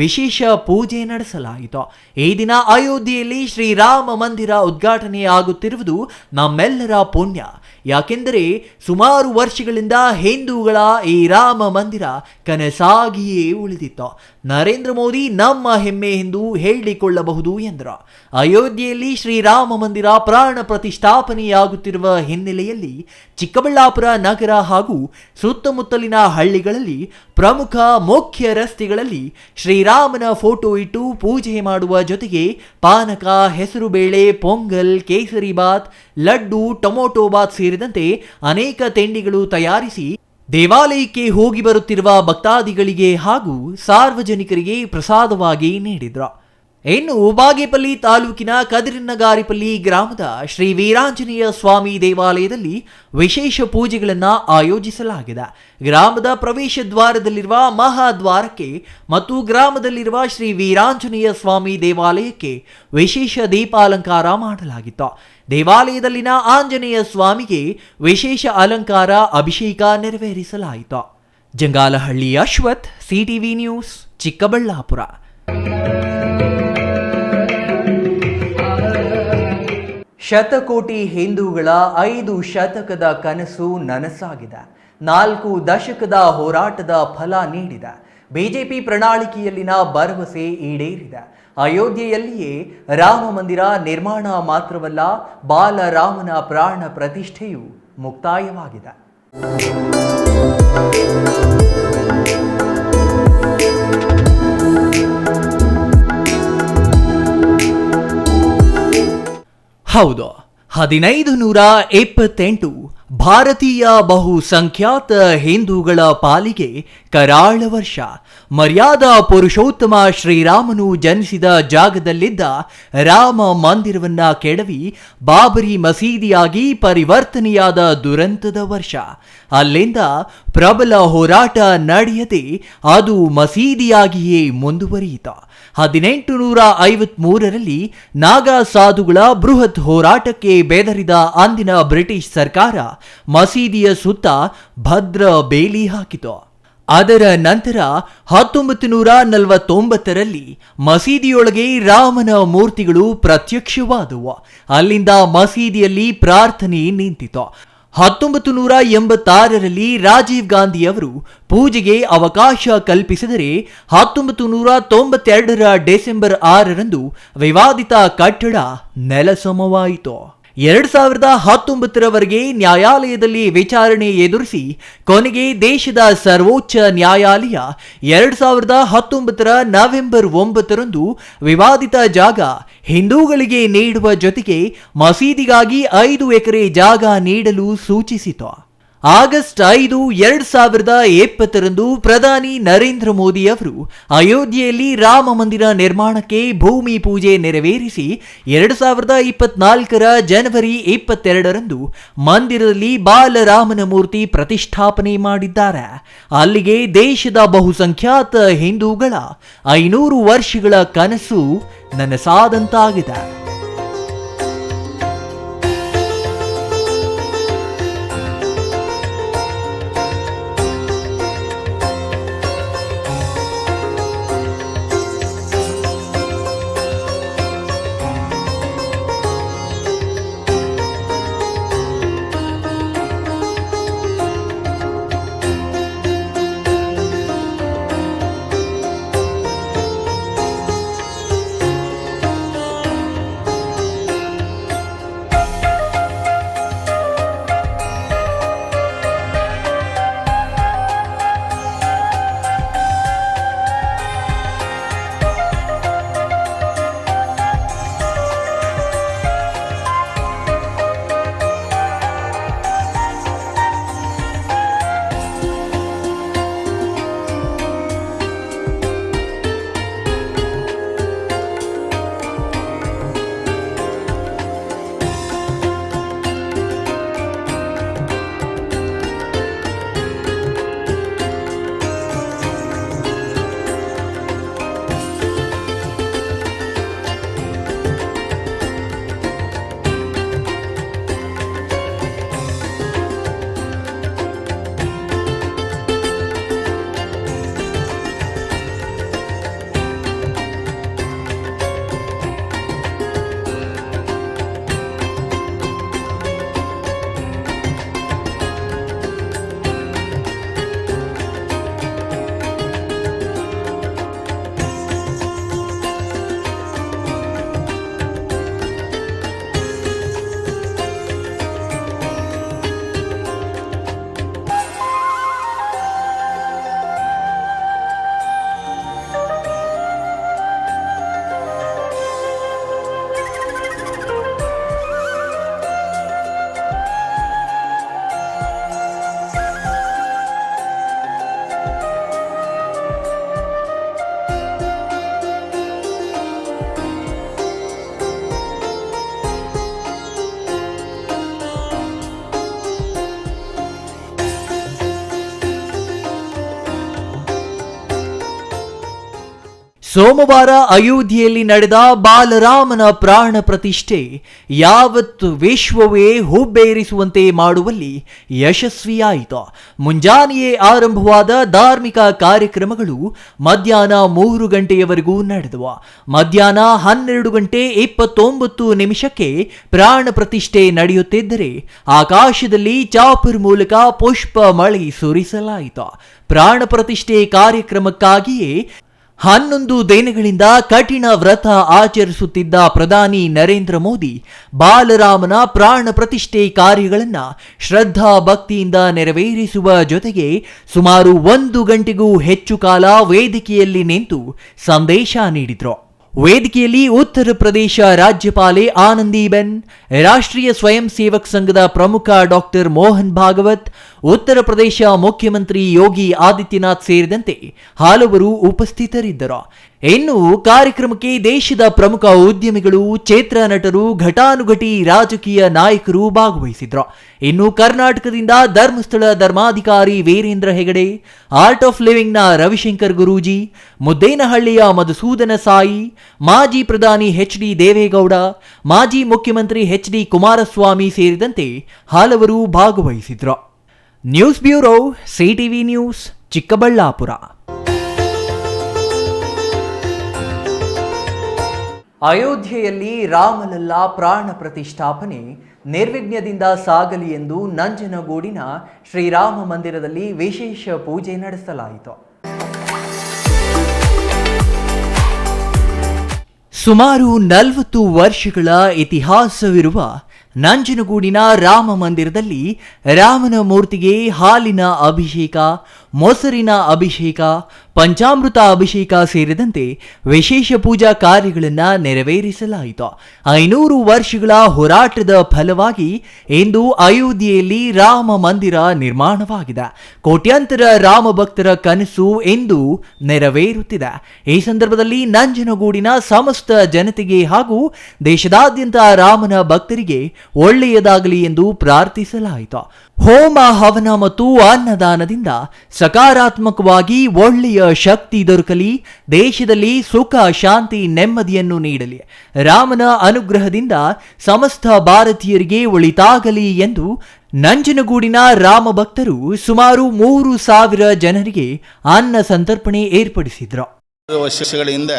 ವಿಶೇಷ ಪೂಜೆ ನಡೆಸಲಾಯಿತು. ಈ ದಿನ ಅಯೋಧ್ಯೆಯಲ್ಲಿ ಶ್ರೀರಾಮ ಮಂದಿರ ಉದ್ಘಾಟನೆ ಆಗುತ್ತಿರುವುದು ನಮ್ಮೆಲ್ಲರ ಪುಣ್ಯ. ಯಾಕೆಂದರೆ ಸುಮಾರು ವರ್ಷಗಳಿಂದ ಹಿಂದೂಗಳ ಈ ರಾಮ ಮಂದಿರ ಕನಸಾಗಿಯೇ ಉಳಿದಿತ್ತು. ನರೇಂದ್ರ ಮೋದಿ ನಮ್ಮ ಹೆಮ್ಮೆ ಎಂದು ಹೇಳಿಕೊಳ್ಳಬಹುದು ಎಂದರು. ಅಯೋಧ್ಯೆಯಲ್ಲಿ ಶ್ರೀರಾಮ ಮಂದಿರ ಪ್ರಾಣ ಪ್ರತಿಷ್ಠಾಪನೆಯಾಗುತ್ತಿರುವ ಹಿನ್ನೆಲೆಯಲ್ಲಿ ಚಿಕ್ಕಬಳ್ಳಾಪುರ ನಗರ ಹಾಗೂ ಸುತ್ತಮುತ್ತಲಿನ ಹಳ್ಳಿಗಳಲ್ಲಿ ಪ್ರಮುಖ ಮುಖ್ಯ ರಸ್ತೆಗಳಲ್ಲಿ ಶ್ರೀರಾಮನ ಫೋಟೋ ಇಟ್ಟು ಪೂಜೆ ಮಾಡುವ ಜೊತೆಗೆ ಪಾನಕ, ಹೆಸರುಬೇಳೆ, ಪೊಂಗಲ್, ಕೇಸರಿ ಬಾತ್, ಲಡ್ಡು, ಟೊಮೊಟೊ ಬಾತ್ ಸೇರಿದಂತೆ ಅನೇಕ ತಿಂಡಿಗಳು ತಯಾರಿಸಿ ದೇವಾಲಯಕ್ಕೆ ಹೋಗಿ ಬರುತ್ತಿರುವ ಭಕ್ತಾದಿಗಳಿಗೆ ಹಾಗೂ ಸಾರ್ವಜನಿಕರಿಗೆ ಪ್ರಸಾದವಾಗಿ ನೀಡಿದ್ರು. ಇನ್ನು ಬಾಗೇಪಲ್ಲಿ ತಾಲೂಕಿನ ಕದಿರನಗಾರಿಪಲ್ಲಿ ಗ್ರಾಮದ ಶ್ರೀ ವೀರಾಂಜನೇಯ ಸ್ವಾಮಿ ದೇವಾಲಯದಲ್ಲಿ ವಿಶೇಷ ಪೂಜೆಗಳನ್ನು ಆಯೋಜಿಸಲಾಗಿದೆ. ಗ್ರಾಮದ ಪ್ರವೇಶ ದ್ವಾರದಲ್ಲಿರುವ ಮಹಾದ್ವಾರಕ್ಕೆ ಮತ್ತು ಗ್ರಾಮದಲ್ಲಿರುವ ಶ್ರೀ ವೀರಾಂಜನೇಯ ಸ್ವಾಮಿ ದೇವಾಲಯಕ್ಕೆ ವಿಶೇಷ ದೀಪಾಲಂಕಾರ ಮಾಡಲಾಗಿತ್ತು. ದೇವಾಲಯದಲ್ಲಿನ ಆಂಜನೇಯ ಸ್ವಾಮಿಗೆ ವಿಶೇಷ ಅಲಂಕಾರ, ಅಭಿಷೇಕ ನೆರವೇರಿಸಲಾಯಿತು. Jangalahalli Ashwath, CTV news, Chikkaballapura. ಶತಕೋಟಿ ಹಿಂದೂಗಳ 5 ಶತಕದ ಕನಸು ನನಸಾಗಿದೆ. 4 ದಶಕದ ಹೋರಾಟದ ಫಲ ನೀಡಿದೆ. ಬಿಜೆಪಿ ಪ್ರಣಾಳಿಕೆಯಲ್ಲಿನ ಭರವಸೆ ಈಡೇರಿದೆ. ಅಯೋಧ್ಯೆಯಲ್ಲಿಯೇ ರಾಮ ಮಂದಿರ ನಿರ್ಮಾಣ ಮಾತ್ರವಲ್ಲ, ಬಾಲರಾಮನ ಪ್ರಾಣ ಪ್ರತಿಷ್ಠೆಯು ಮುಕ್ತಾಯವಾಗಿದೆ. ಹೌದು, 1528 ಭಾರತೀಯ ಬಹುಸಂಖ್ಯಾತ ಹಿಂದೂಗಳ ಪಾಲಿಗೆ ಕರಾಳ ವರ್ಷ. ಮರ್ಯಾದಾ ಪುರುಷೋತ್ತಮ ಶ್ರೀರಾಮನು ಜನಿಸಿದ ಜಾಗದಲ್ಲಿದ್ದ ರಾಮ ಮಂದಿರವನ್ನ ಕೆಡವಿ ಬಾಬರಿ ಮಸೀದಿಯಾಗಿ ಪರಿವರ್ತನೆಯಾದ ದುರಂತದ ವರ್ಷ. ಅಲ್ಲಿಂದ ಪ್ರಬಲ ಹೋರಾಟ ನಡೆಯದೆ ಅದು ಮಸೀದಿಯಾಗಿಯೇ ಮುಂದುವರಿಯಿತು. 1853ರಲ್ಲಿ ನಾಗಾ ಸಾಧುಗಳ ಬೃಹತ್ ಹೋರಾಟಕ್ಕೆ ಬೆದರಿದ ಅಂದಿನ ಬ್ರಿಟಿಷ್ ಸರ್ಕಾರ ಮಸೀದಿಯ ಸುತ್ತ ಭದ್ರ ಬೇಲಿ ಹಾಕಿತು. ಅದರ ನಂತರ 1949ರಲ್ಲಿ ಮಸೀದಿಯೊಳಗೆ ರಾಮನ ಮೂರ್ತಿಗಳು ಪ್ರತ್ಯಕ್ಷವಾದವು. ಅಲ್ಲಿಂದ ಮಸೀದಿಯಲ್ಲಿ ಪ್ರಾರ್ಥನೆ ನಿಂತಿತು. 1986ರಲ್ಲಿ ರಾಜೀವ್ ಗಾಂಧಿಯವರು ಪೂಜೆಗೆ ಅವಕಾಶ ಕಲ್ಪಿಸಿದರೆ 1992ರ ಡಿಸೆಂಬರ್ 6ರಂದು ವಿವಾದಿತ ಕಟ್ಟಡ ನೆಲಸಮವಾಯಿತು. 2019ರವರೆಗೆ ನ್ಯಾಯಾಲಯದಲ್ಲಿ ವಿಚಾರಣೆ ಎದುರಿಸಿ ಕೊನೆಗೆ ದೇಶದ ಸರ್ವೋಚ್ಚ ನ್ಯಾಯಾಲಯ 2019ರ ನವೆಂಬರ್ 9ರಂದು ವಿವಾದಿತ ಜಾಗ ಹಿಂದೂಗಳಿಗೆ ನೀಡುವ ಜೊತೆಗೆ ಮಸೀದಿಗಾಗಿ 5 ಎಕರೆ ಜಾಗ ನೀಡಲು ಸೂಚಿಸಿತು. ಆಗಸ್ಟ್ 5, 2020 ಪ್ರಧಾನಿ ನರೇಂದ್ರ ಮೋದಿ ಅವರು ಅಯೋಧ್ಯೆಯಲ್ಲಿ ರಾಮ ಮಂದಿರ ನಿರ್ಮಾಣಕ್ಕೆ ಭೂಮಿ ಪೂಜೆ ನೆರವೇರಿಸಿ 2024 ಜನವರಿ 22 ಮಂದಿರದಲ್ಲಿ ಬಾಲರಾಮನ ಮೂರ್ತಿ ಪ್ರತಿಷ್ಠಾಪನೆ ಮಾಡಿದ್ದಾರೆ. ಅಲ್ಲಿಗೆ ದೇಶದ ಬಹುಸಂಖ್ಯಾತ ಹಿಂದೂಗಳ 500 ವರ್ಷಗಳ ಕನಸು ನನಸಾದಂತಾಗಿದೆ. ಸೋಮವಾರ ಅಯೋಧ್ಯೆಯಲ್ಲಿ ನಡೆದ ಬಾಲರಾಮನ ಪ್ರಾಣ ಪ್ರತಿಷ್ಠೆ ಯಾವತ್ತು ವಿಶ್ವವೇ ಹುಬ್ಬೇರಿಸುವಂತೆ ಮಾಡುವಲ್ಲಿ ಯಶಸ್ವಿಯಾಯಿತು. ಮುಂಜಾನೆಯೇ ಆರಂಭವಾದ ಧಾರ್ಮಿಕ ಕಾರ್ಯಕ್ರಮಗಳು ಮಧ್ಯಾಹ್ನ 3 ಗಂಟೆಯವರೆಗೂ ನಡೆದವು. ಮಧ್ಯಾಹ್ನ 12:29 ಪ್ರಾಣ ಪ್ರತಿಷ್ಠೆ ನಡೆಯುತ್ತಿದ್ದರೆ ಆಕಾಶದಲ್ಲಿ ಚಾಪರ್ ಮೂಲಕ ಪುಷ್ಪ ಮಳೆ ಸುರಿಸಲಾಯಿತು. ಪ್ರಾಣ ಪ್ರತಿಷ್ಠೆ ಕಾರ್ಯಕ್ರಮಕ್ಕಾಗಿಯೇ 11 ದಿನಗಳಿಂದ ಕಠಿಣ ವ್ರತ ಆಚರಿಸುತ್ತಿದ್ದ ಪ್ರಧಾನಿ ನರೇಂದ್ರ ಮೋದಿ ಬಾಲರಾಮನ ಪ್ರಾಣ ಪ್ರತಿಷ್ಠೆ ಕಾರ್ಯಗಳನ್ನು ಶ್ರದ್ಧಾ ಭಕ್ತಿಯಿಂದ ನೆರವೇರಿಸುವ ಜೊತೆಗೆ ಸುಮಾರು 1 ಗಂಟೆಗೂ ಹೆಚ್ಚು ಕಾಲ ವೇದಿಕೆಯಲ್ಲಿ ನಿಂತು ಸಂದೇಶ ನೀಡಿದರು. ವೇದಿಕೆಯಲ್ಲಿ ಉತ್ತರ ಪ್ರದೇಶ ರಾಜ್ಯಪಾಲೆ ಆನಂದೀಬೆನ್, ರಾಷ್ಟ್ರೀಯ ಸ್ವಯಂ ಸೇವಕ್ ಸಂಘದ ಪ್ರಮುಖ ಡಾಕ್ಟರ್ ಮೋಹನ್ ಭಾಗವತ್, ಉತ್ತರ ಪ್ರದೇಶ ಮುಖ್ಯಮಂತ್ರಿ ಯೋಗಿ ಆದಿತ್ಯನಾಥ್ ಸೇರಿದಂತೆ ಹಲವರು ಉಪಸ್ಥಿತರಿದ್ದರು. ಇನ್ನು ಕಾರ್ಯಕ್ರಮಕ್ಕೆ ದೇಶದ ಪ್ರಮುಖ ಉದ್ಯಮಿಗಳು, ಚಿತ್ರ ನಟರು, ಘಟಾನುಘಟಿ ರಾಜಕೀಯ ನಾಯಕರು ಭಾಗವಹಿಸಿದ್ರು. ಇನ್ನು ಕರ್ನಾಟಕದಿಂದ ಧರ್ಮಸ್ಥಳ ಧರ್ಮಾಧಿಕಾರಿ ವೀರೇಂದ್ರ ಹೆಗಡೆ, ಆರ್ಟ್ ಆಫ್ ಲಿವಿಂಗ್ನ ರವಿಶಂಕರ್ ಗುರೂಜಿ, ಮುದ್ದೇನಹಳ್ಳಿಯ ಮಧುಸೂದನ ಸಾಯಿ, ಮಾಜಿ ಪ್ರಧಾನಿ ಎಚ್ ಡಿ ದೇವೇಗೌಡ, ಮಾಜಿ ಮುಖ್ಯಮಂತ್ರಿ ಎಚ್ ಡಿ ಕುಮಾರಸ್ವಾಮಿ ಸೇರಿದಂತೆ ಹಲವರು ಭಾಗವಹಿಸಿದ್ರು. News bureau, CTV news, Chikkaballapura. ಅಯೋಧ್ಯೆಯಲ್ಲಿ ರಾಮಲಲ್ಲಾ ಪ್ರಾಣ ಪ್ರತಿಷ್ಠಾಪನೆ ನಿರ್ವಿಘ್ನದಿಂದ ಸಾಗಲಿ ಎಂದು ನಂಜನಗೂಡಿನ ಶ್ರೀರಾಮ ಮಂದಿರದಲ್ಲಿ ವಿಶೇಷ ಪೂಜೆ ನಡೆಸಲಾಯಿತು. ಸುಮಾರು 40 ವರ್ಷಗಳ ಇತಿಹಾಸವಿರುವ ನಂಜನಗೂಡಿನ ರಾಮ ಮಂದಿರದಲ್ಲಿ ರಾಮನ ಮೂರ್ತಿಗೆ ಹಾಲಿನ ಅಭಿಷೇಕ, ಮೊಸರಿನ ಅಭಿಷೇಕ, ಪಂಚಾಮೃತ ಅಭಿಷೇಕ ಸೇರಿದಂತೆ ವಿಶೇಷ ಪೂಜಾ ಕಾರ್ಯಗಳನ್ನು ನೆರವೇರಿಸಲಾಯಿತು. 500 ವರ್ಷಗಳ ಹೋರಾಟದ ಫಲವಾಗಿ ಇಂದು ಅಯೋಧ್ಯೆಯಲ್ಲಿ ರಾಮ ಮಂದಿರ ನಿರ್ಮಾಣವಾಗಿದೆ. ಕೋಟ್ಯಾಂತರ ರಾಮ ಭಕ್ತರ ಕನಸು ಇಂದು ನೆರವೇರುತ್ತಿದೆ. ಈ ಸಂದರ್ಭದಲ್ಲಿ ನಂಜನಗೂಡಿನ ಸಮಸ್ತ ಜನತೆಗೆ ಹಾಗೂ ದೇಶದಾದ್ಯಂತ ರಾಮನ ಭಕ್ತರಿಗೆ ಒಳ್ಳೆಯದಾಗಲಿ ಎಂದು ಪ್ರಾರ್ಥಿಸಲಾಯಿತು. ಹೋಮ ಹವನ ಮತ್ತು ಅನ್ನದಾನದಿಂದ ಸಕಾರಾತ್ಮಕವಾಗಿ ಒಳ್ಳೆಯ ಶಕ್ತಿ ದೊರಕಲಿ, ದೇಶದಲ್ಲಿ ಸುಖ ಶಾಂತಿ ನೆಮ್ಮದಿಯನ್ನು ನೀಡಲಿ, ರಾಮನ ಅನುಗ್ರಹದಿಂದ ಸಮಸ್ತ ಭಾರತೀಯರಿಗೆ ಒಳಿತಾಗಲಿ ಎಂದು ನಂಜನಗೂಡಿನ ರಾಮ ಭಕ್ತರು ಸುಮಾರು 3,000 ಜನರಿಗೆ ಅನ್ನ ಸಂತರ್ಪಣೆ ಏರ್ಪಡಿಸಿದ್ರು. ವರ್ಷಗಳಿಂದ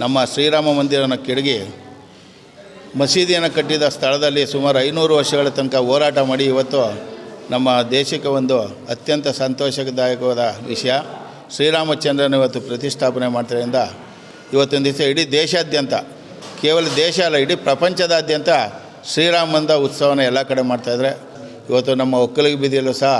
ನಮ್ಮ ಶ್ರೀರಾಮ ಮಂದಿರನ ಕೆಡಗಿ ಮಸೀದಿಯನ್ನು ಕಟ್ಟಿದ ಸ್ಥಳದಲ್ಲಿ ಸುಮಾರು 500 ವರ್ಷಗಳ ತನಕ ಹೋರಾಟ ಮಾಡಿ ಇವತ್ತು ನಮ್ಮ ದೇಶಕ್ಕೆ ಒಂದು ಅತ್ಯಂತ ಸಂತೋಷದಾಯಕವಾದ ವಿಷಯ. ಶ್ರೀರಾಮಚಂದ್ರನ ಇವತ್ತು ಪ್ರತಿಷ್ಠಾಪನೆ ಮಾಡ್ತಾರಿಂದ ಇವತ್ತೊಂದು ದಿವಸ ಇಡೀ ದೇಶಾದ್ಯಂತ, ಕೇವಲ ದೇಶ ಅಲ್ಲ ಇಡೀ ಪ್ರಪಂಚದಾದ್ಯಂತ ಶ್ರೀರಾಮಂದ ಉತ್ಸವನ ಎಲ್ಲ ಕಡೆ ಮಾಡ್ತಾಯಿದ್ರೆ, ಇವತ್ತು ನಮ್ಮ ಒಕ್ಕಲಿಗ ಬೀದಿಯಲ್ಲೂ ಸಹ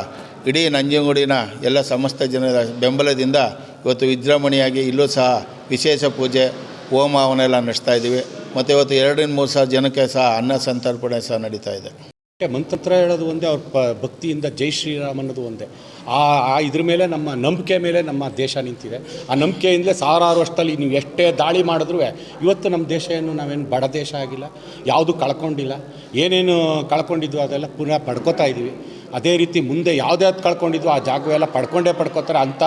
ಇಡೀ ನಂಜನಗೂಡಿನ ಎಲ್ಲ ಸಮಸ್ತ ಜನರ ಬೆಂಬಲದಿಂದ ಇವತ್ತು ವಿಜೃಂಭಣೆಯಾಗಿ ಇಲ್ಲೂ ಸಹ ವಿಶೇಷ ಪೂಜೆ ಹೋಮ ಅವನ್ನೆಲ್ಲ ನಡೆಸ್ತಾ ಇದ್ದೀವಿ. ಮತ್ತು ಇವತ್ತು 2-3 ಸಾವಿರ ಜನಕ್ಕೆ ಸಹ ಅನ್ನ ಸಂತರ್ಪಣೆ ಸಹ ನಡೀತಾ ಇದೆ. ಮಂತ್ರ ಹೇಳೋದು ಒಂದೇ, ಅವ್ರ ಭಕ್ತಿಯಿಂದ ಜೈ ಶ್ರೀರಾಮ್ ಅನ್ನೋದು ಒಂದೇ. ಇದ್ರ ಮೇಲೆ ನಮ್ಮ ನಂಬಿಕೆ ಮೇಲೆ ನಮ್ಮ ದೇಶ ನಿಂತಿದೆ. ಆ ನಂಬಿಕೆಯಿಂದಲೇ ಸಾವಿರಾರು ವರ್ಷದಲ್ಲಿ ನೀವು ಎಷ್ಟೇ ದಾಳಿ ಮಾಡಿದ್ರೂ ಇವತ್ತು ನಮ್ಮ ದೇಶ ನಾವೇನು ಬಡ ದೇಶ ಆಗಿಲ್ಲ, ಯಾವುದು ಕಳ್ಕೊಂಡಿಲ್ಲ. ಏನೇನು ಕಳ್ಕೊಂಡಿದ್ವು ಅದೆಲ್ಲ ಪುನಃ ಪಡ್ಕೋತಾ ಇದ್ದೀವಿ. ಅದೇ ರೀತಿ ಮುಂದೆ ಯಾವುದ್ಯಾವ್ದು ಕಳ್ಕೊಂಡಿದ್ವು ಆ ಜಾಗವೆಲ್ಲ ಪಡ್ಕೋತಾರೆ. ಅಂಥ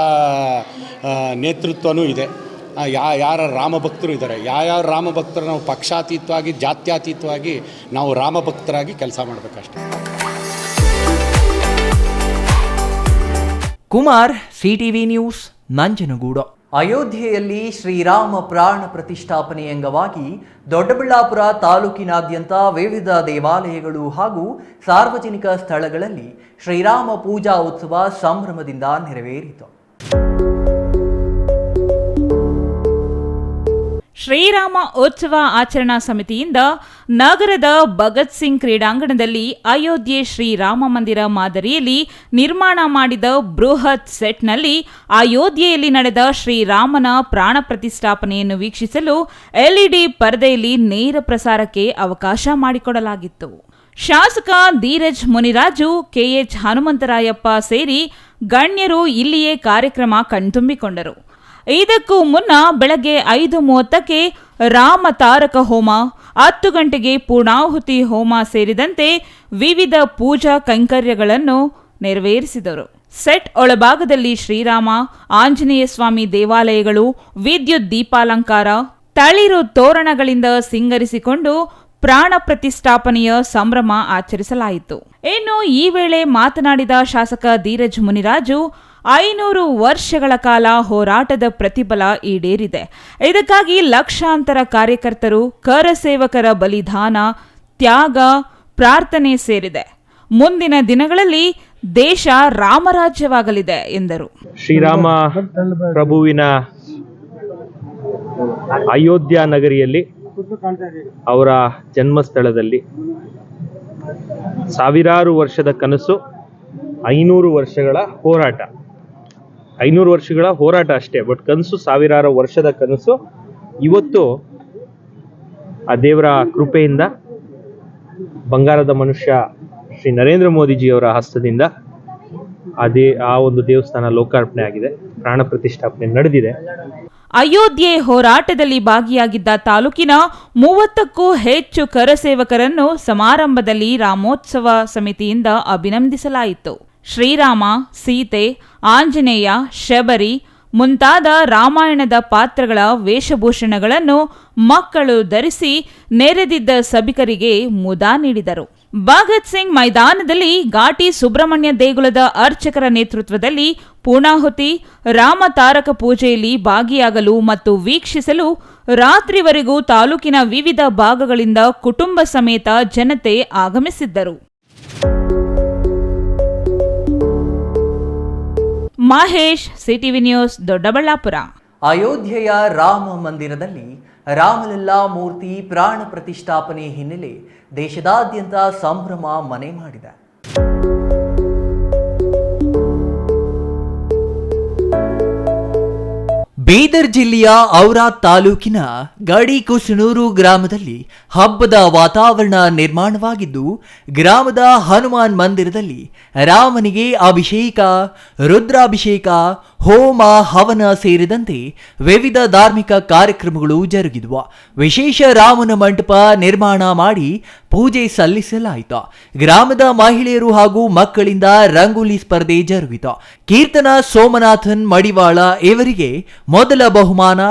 ನೇತೃತ್ವನೂ ಇದೆ. ಯಾರ ರಾಮಭಕ್ತರು ಇದ್ದಾರೆ, ಯಾವ್ಯಾವ ರಾಮಭಕ್ತರು ನಾವು ಪಕ್ಷಾತೀತವಾಗಿ ಜಾತ್ಯತೀತವಾಗಿ ನಾವು ರಾಮಭಕ್ತರಾಗಿ ಕೆಲಸ ಮಾಡಬೇಕಷ್ಟೆ. Kumar, CTV news, Nanjangud. ಅಯೋಧ್ಯೆಯಲ್ಲಿ ಶ್ರೀರಾಮ ಪ್ರಾಣ ಪ್ರತಿಷ್ಠಾಪನೆ ಅಂಗವಾಗಿ ದೊಡ್ಡಬಳ್ಳಾಪುರ ತಾಲೂಕಿನಾದ್ಯಂತ ವಿವಿಧ ದೇವಾಲಯಗಳು ಹಾಗೂ ಸಾರ್ವಜನಿಕ ಸ್ಥಳಗಳಲ್ಲಿ ಶ್ರೀರಾಮ ಪೂಜಾ ಉತ್ಸವ ಸಂಭ್ರಮದಿಂದ ನೆರವೇರಿತು. ಶ್ರೀರಾಮ ಉತ್ಸವ ಆಚರಣಾ ಸಮಿತಿಯಿಂದ ನಗರದ ಭಗತ್ ಸಿಂಗ್ ಕ್ರೀಡಾಂಗಣದಲ್ಲಿ ಅಯೋಧ್ಯೆ ಶ್ರೀರಾಮ ಮಂದಿರ ಮಾದರಿಯಲ್ಲಿ ನಿರ್ಮಾಣ ಮಾಡಿದ ಬೃಹತ್ ಸೆಟ್ನಲ್ಲಿ ಅಯೋಧ್ಯೆಯಲ್ಲಿ ನಡೆದ ಶ್ರೀರಾಮನ ಪ್ರಾಣ ಪ್ರತಿಷ್ಠಾಪನೆಯನ್ನು ವೀಕ್ಷಿಸಲು ಎಲ್ಇಡಿ ಪರದೆಯಲ್ಲಿ ನೇರ ಪ್ರಸಾರಕ್ಕೆ ಅವಕಾಶ ಮಾಡಿಕೊಡಲಾಗಿತ್ತು. ಶಾಸಕ ಧೀರಜ್ ಮುನಿರಾಜು, ಕೆಎಚ್ ಹನುಮಂತರಾಯಪ್ಪ ಸೇರಿ ಗಣ್ಯರು ಇಲ್ಲಿಯೇ ಕಾರ್ಯಕ್ರಮ ಕಣ್ತುಂಬಿಕೊಂಡರು. ಇದಕ್ಕೂ ಮುನ್ನ ಬೆಳಗ್ಗೆ 5:30ಕ್ಕೆ ರಾಮ ತಾರಕ ಹೋಮ, 10 ಗಂಟೆಗೆ ಪೂರ್ಣಾಹುತಿ ಹೋಮ ಸೇರಿದಂತೆ ವಿವಿಧ ಪೂಜಾ ಕೈಂಕರ್ಯಗಳನ್ನು ನೆರವೇರಿಸಿದರು. ಸೆಟ್ ಒಳಭಾಗದಲ್ಲಿ ಶ್ರೀರಾಮ, ಆಂಜನೇಯ ಸ್ವಾಮಿ ದೇವಾಲಯಗಳು, ವಿದ್ಯುತ್ ದೀಪಾಲಂಕಾರ, ತಳಿರು ತೋರಣಗಳಿಂದ ಸಿಂಗರಿಸಿಕೊಂಡು ಪ್ರಾಣ ಪ್ರತಿಷ್ಠಾಪನೆಯ ಸಂಭ್ರಮ ಆಚರಿಸಲಾಯಿತು. ಇನ್ನು ಈ ವೇಳೆ ಮಾತನಾಡಿದ ಶಾಸಕ ಧೀರಜ್ ಮುನಿರಾಜು, 500 ವರ್ಷಗಳ ಕಾಲ ಹೋರಾಟದ ಪ್ರತಿಫಲ ಈಡೇರಿದೆ. ಇದಕ್ಕಾಗಿ ಲಕ್ಷಾಂತರ ಕಾರ್ಯಕರ್ತರು, ಕರಸೇವಕರ ಬಲಿದಾನ, ತ್ಯಾಗ, ಪ್ರಾರ್ಥನೆ ಸೇರಿದೆ. ಮುಂದಿನ ದಿನಗಳಲ್ಲಿ ದೇಶ ರಾಮರಾಜ್ಯವಾಗಲಿದೆ ಎಂದರು. ಶ್ರೀರಾಮ ಪ್ರಭುವಿನ ಅಯೋಧ್ಯ ನಗರಿಯಲ್ಲಿ ಅವರ ಜನ್ಮಸ್ಥಳದಲ್ಲಿ ಸಾವಿರಾರು ವರ್ಷದ ಕನಸು, 500 ವರ್ಷಗಳ ಹೋರಾಟ. 500 ವರ್ಷಗಳ ಹೋರಾಟ ಅಷ್ಟೇ, ಬಟ್ ಕನಸು ಸಾವಿರಾರು ವರ್ಷದ ಕನಸು. ಇವತ್ತು ಆ ದೇವರ ಕೃಪೆಯಿಂದ ಬಂಗಾರದ ಮನುಷ್ಯ ಶ್ರೀ ನರೇಂದ್ರ ಮೋದಿಜಿಯವರ ಹಸ್ತದಿಂದ ಆ ಒಂದು ದೇವಸ್ಥಾನ ಲೋಕಾರ್ಪಣೆ ಆಗಿದೆ, ಪ್ರಾಣ ಪ್ರತಿಷ್ಠಾಪನೆ ನಡೆದಿದೆ. ಅಯೋಧ್ಯೆ ಹೋರಾಟದಲ್ಲಿ ಭಾಗಿಯಾಗಿದ್ದ ತಾಲೂಕಿನ 30ಕ್ಕೂ ಹೆಚ್ಚು ಕರಸೇವಕರನ್ನು ಸಮಾರಂಭದಲ್ಲಿ ರಾಮೋತ್ಸವ ಸಮಿತಿಯಿಂದ ಅಭಿನಂದಿಸಲಾಯಿತು. ಶ್ರೀರಾಮ, ಸೀತೆ, ಆಂಜನೇಯ, ಶಬರಿ ಮುಂತಾದ ರಾಮಾಯಣದ ಪಾತ್ರಗಳ ವೇಷಭೂಷಣಗಳನ್ನು ಮಕ್ಕಳು ಧರಿಸಿ ನೆರೆದಿದ್ದ ಸಭಿಕರಿಗೆ ಮುದ ನೀಡಿದರು. ಭಗತ್ ಸಿಂಗ್ ಮೈದಾನದಲ್ಲಿ ಘಾಟಿ ಸುಬ್ರಹ್ಮಣ್ಯ ದೇಗುಲದ ಅರ್ಚಕರ ನೇತೃತ್ವದಲ್ಲಿ ಪೂರ್ಣಾಹುತಿ, ರಾಮ ತಾರಕ ಪೂಜೆಯಲ್ಲಿ ಭಾಗಿಯಾಗಲು ಮತ್ತು ವೀಕ್ಷಿಸಲು ರಾತ್ರಿವರೆಗೂ ತಾಲೂಕಿನ ವಿವಿಧ ಭಾಗಗಳಿಂದ ಕುಟುಂಬ ಸಮೇತ ಜನತೆ ಆಗಮಿಸಿದ್ದರು. Mahesh, CTV news, Doddaballapura. ಅಯೋಧ್ಯೆಯ ರಾಮ ಮಂದಿರದಲ್ಲಿ ರಾಮಲಲ್ಲಾ ಮೂರ್ತಿ ಪ್ರಾಣ ಪ್ರತಿಷ್ಠಾಪನೆ ಹಿನ್ನೆಲೆ ದೇಶದಾದ್ಯಂತ ಸಂಭ್ರಮ ಮನೆ ಮಾಡಿದೆ. ಬೀದರ್ ಜಿಲ್ಲೆಯ ಔರಾದ್ ತಾಲೂಕಿನ ಗಡಿ ಕುಸನೂರು ಗ್ರಾಮದಲ್ಲಿ ಹಬ್ಬದ ವಾತಾವರಣ ನಿರ್ಮಾಣವಾಗಿದ್ದು, ಗ್ರಾಮದ ಹನುಮಾನ್ ಮಂದಿರದಲ್ಲಿ ರಾಮನಿಗೆ ಅಭಿಷೇಕ, ರುದ್ರಾಭಿಷೇಕ, ಹೋಮ ಹವನ ಸೇರಿದಂತೆ ವಿವಿಧ ಧಾರ್ಮಿಕ ಕಾರ್ಯಕ್ರಮಗಳು ಜರುಗಿದವು. ವಿಶೇಷ ರಾಮನ ಮಂಟಪ ನಿರ್ಮಾಣ ಮಾಡಿ ಪೂಜೆ ಸಲ್ಲಿಸಲಾಯಿತು. ಗ್ರಾಮದ ಮಹಿಳೆಯರು ಹಾಗೂ ಮಕ್ಕಳಿಂದ ರಂಗೋಲಿ ಸ್ಪರ್ಧೆ ಜರುಗಿತು. ಕೀರ್ತನ ಸೋಮನಾಥನ್ ಮಡಿವಾಳ ಇವರಿಗೆ ಮೊದಲ ಬಹುಮಾನ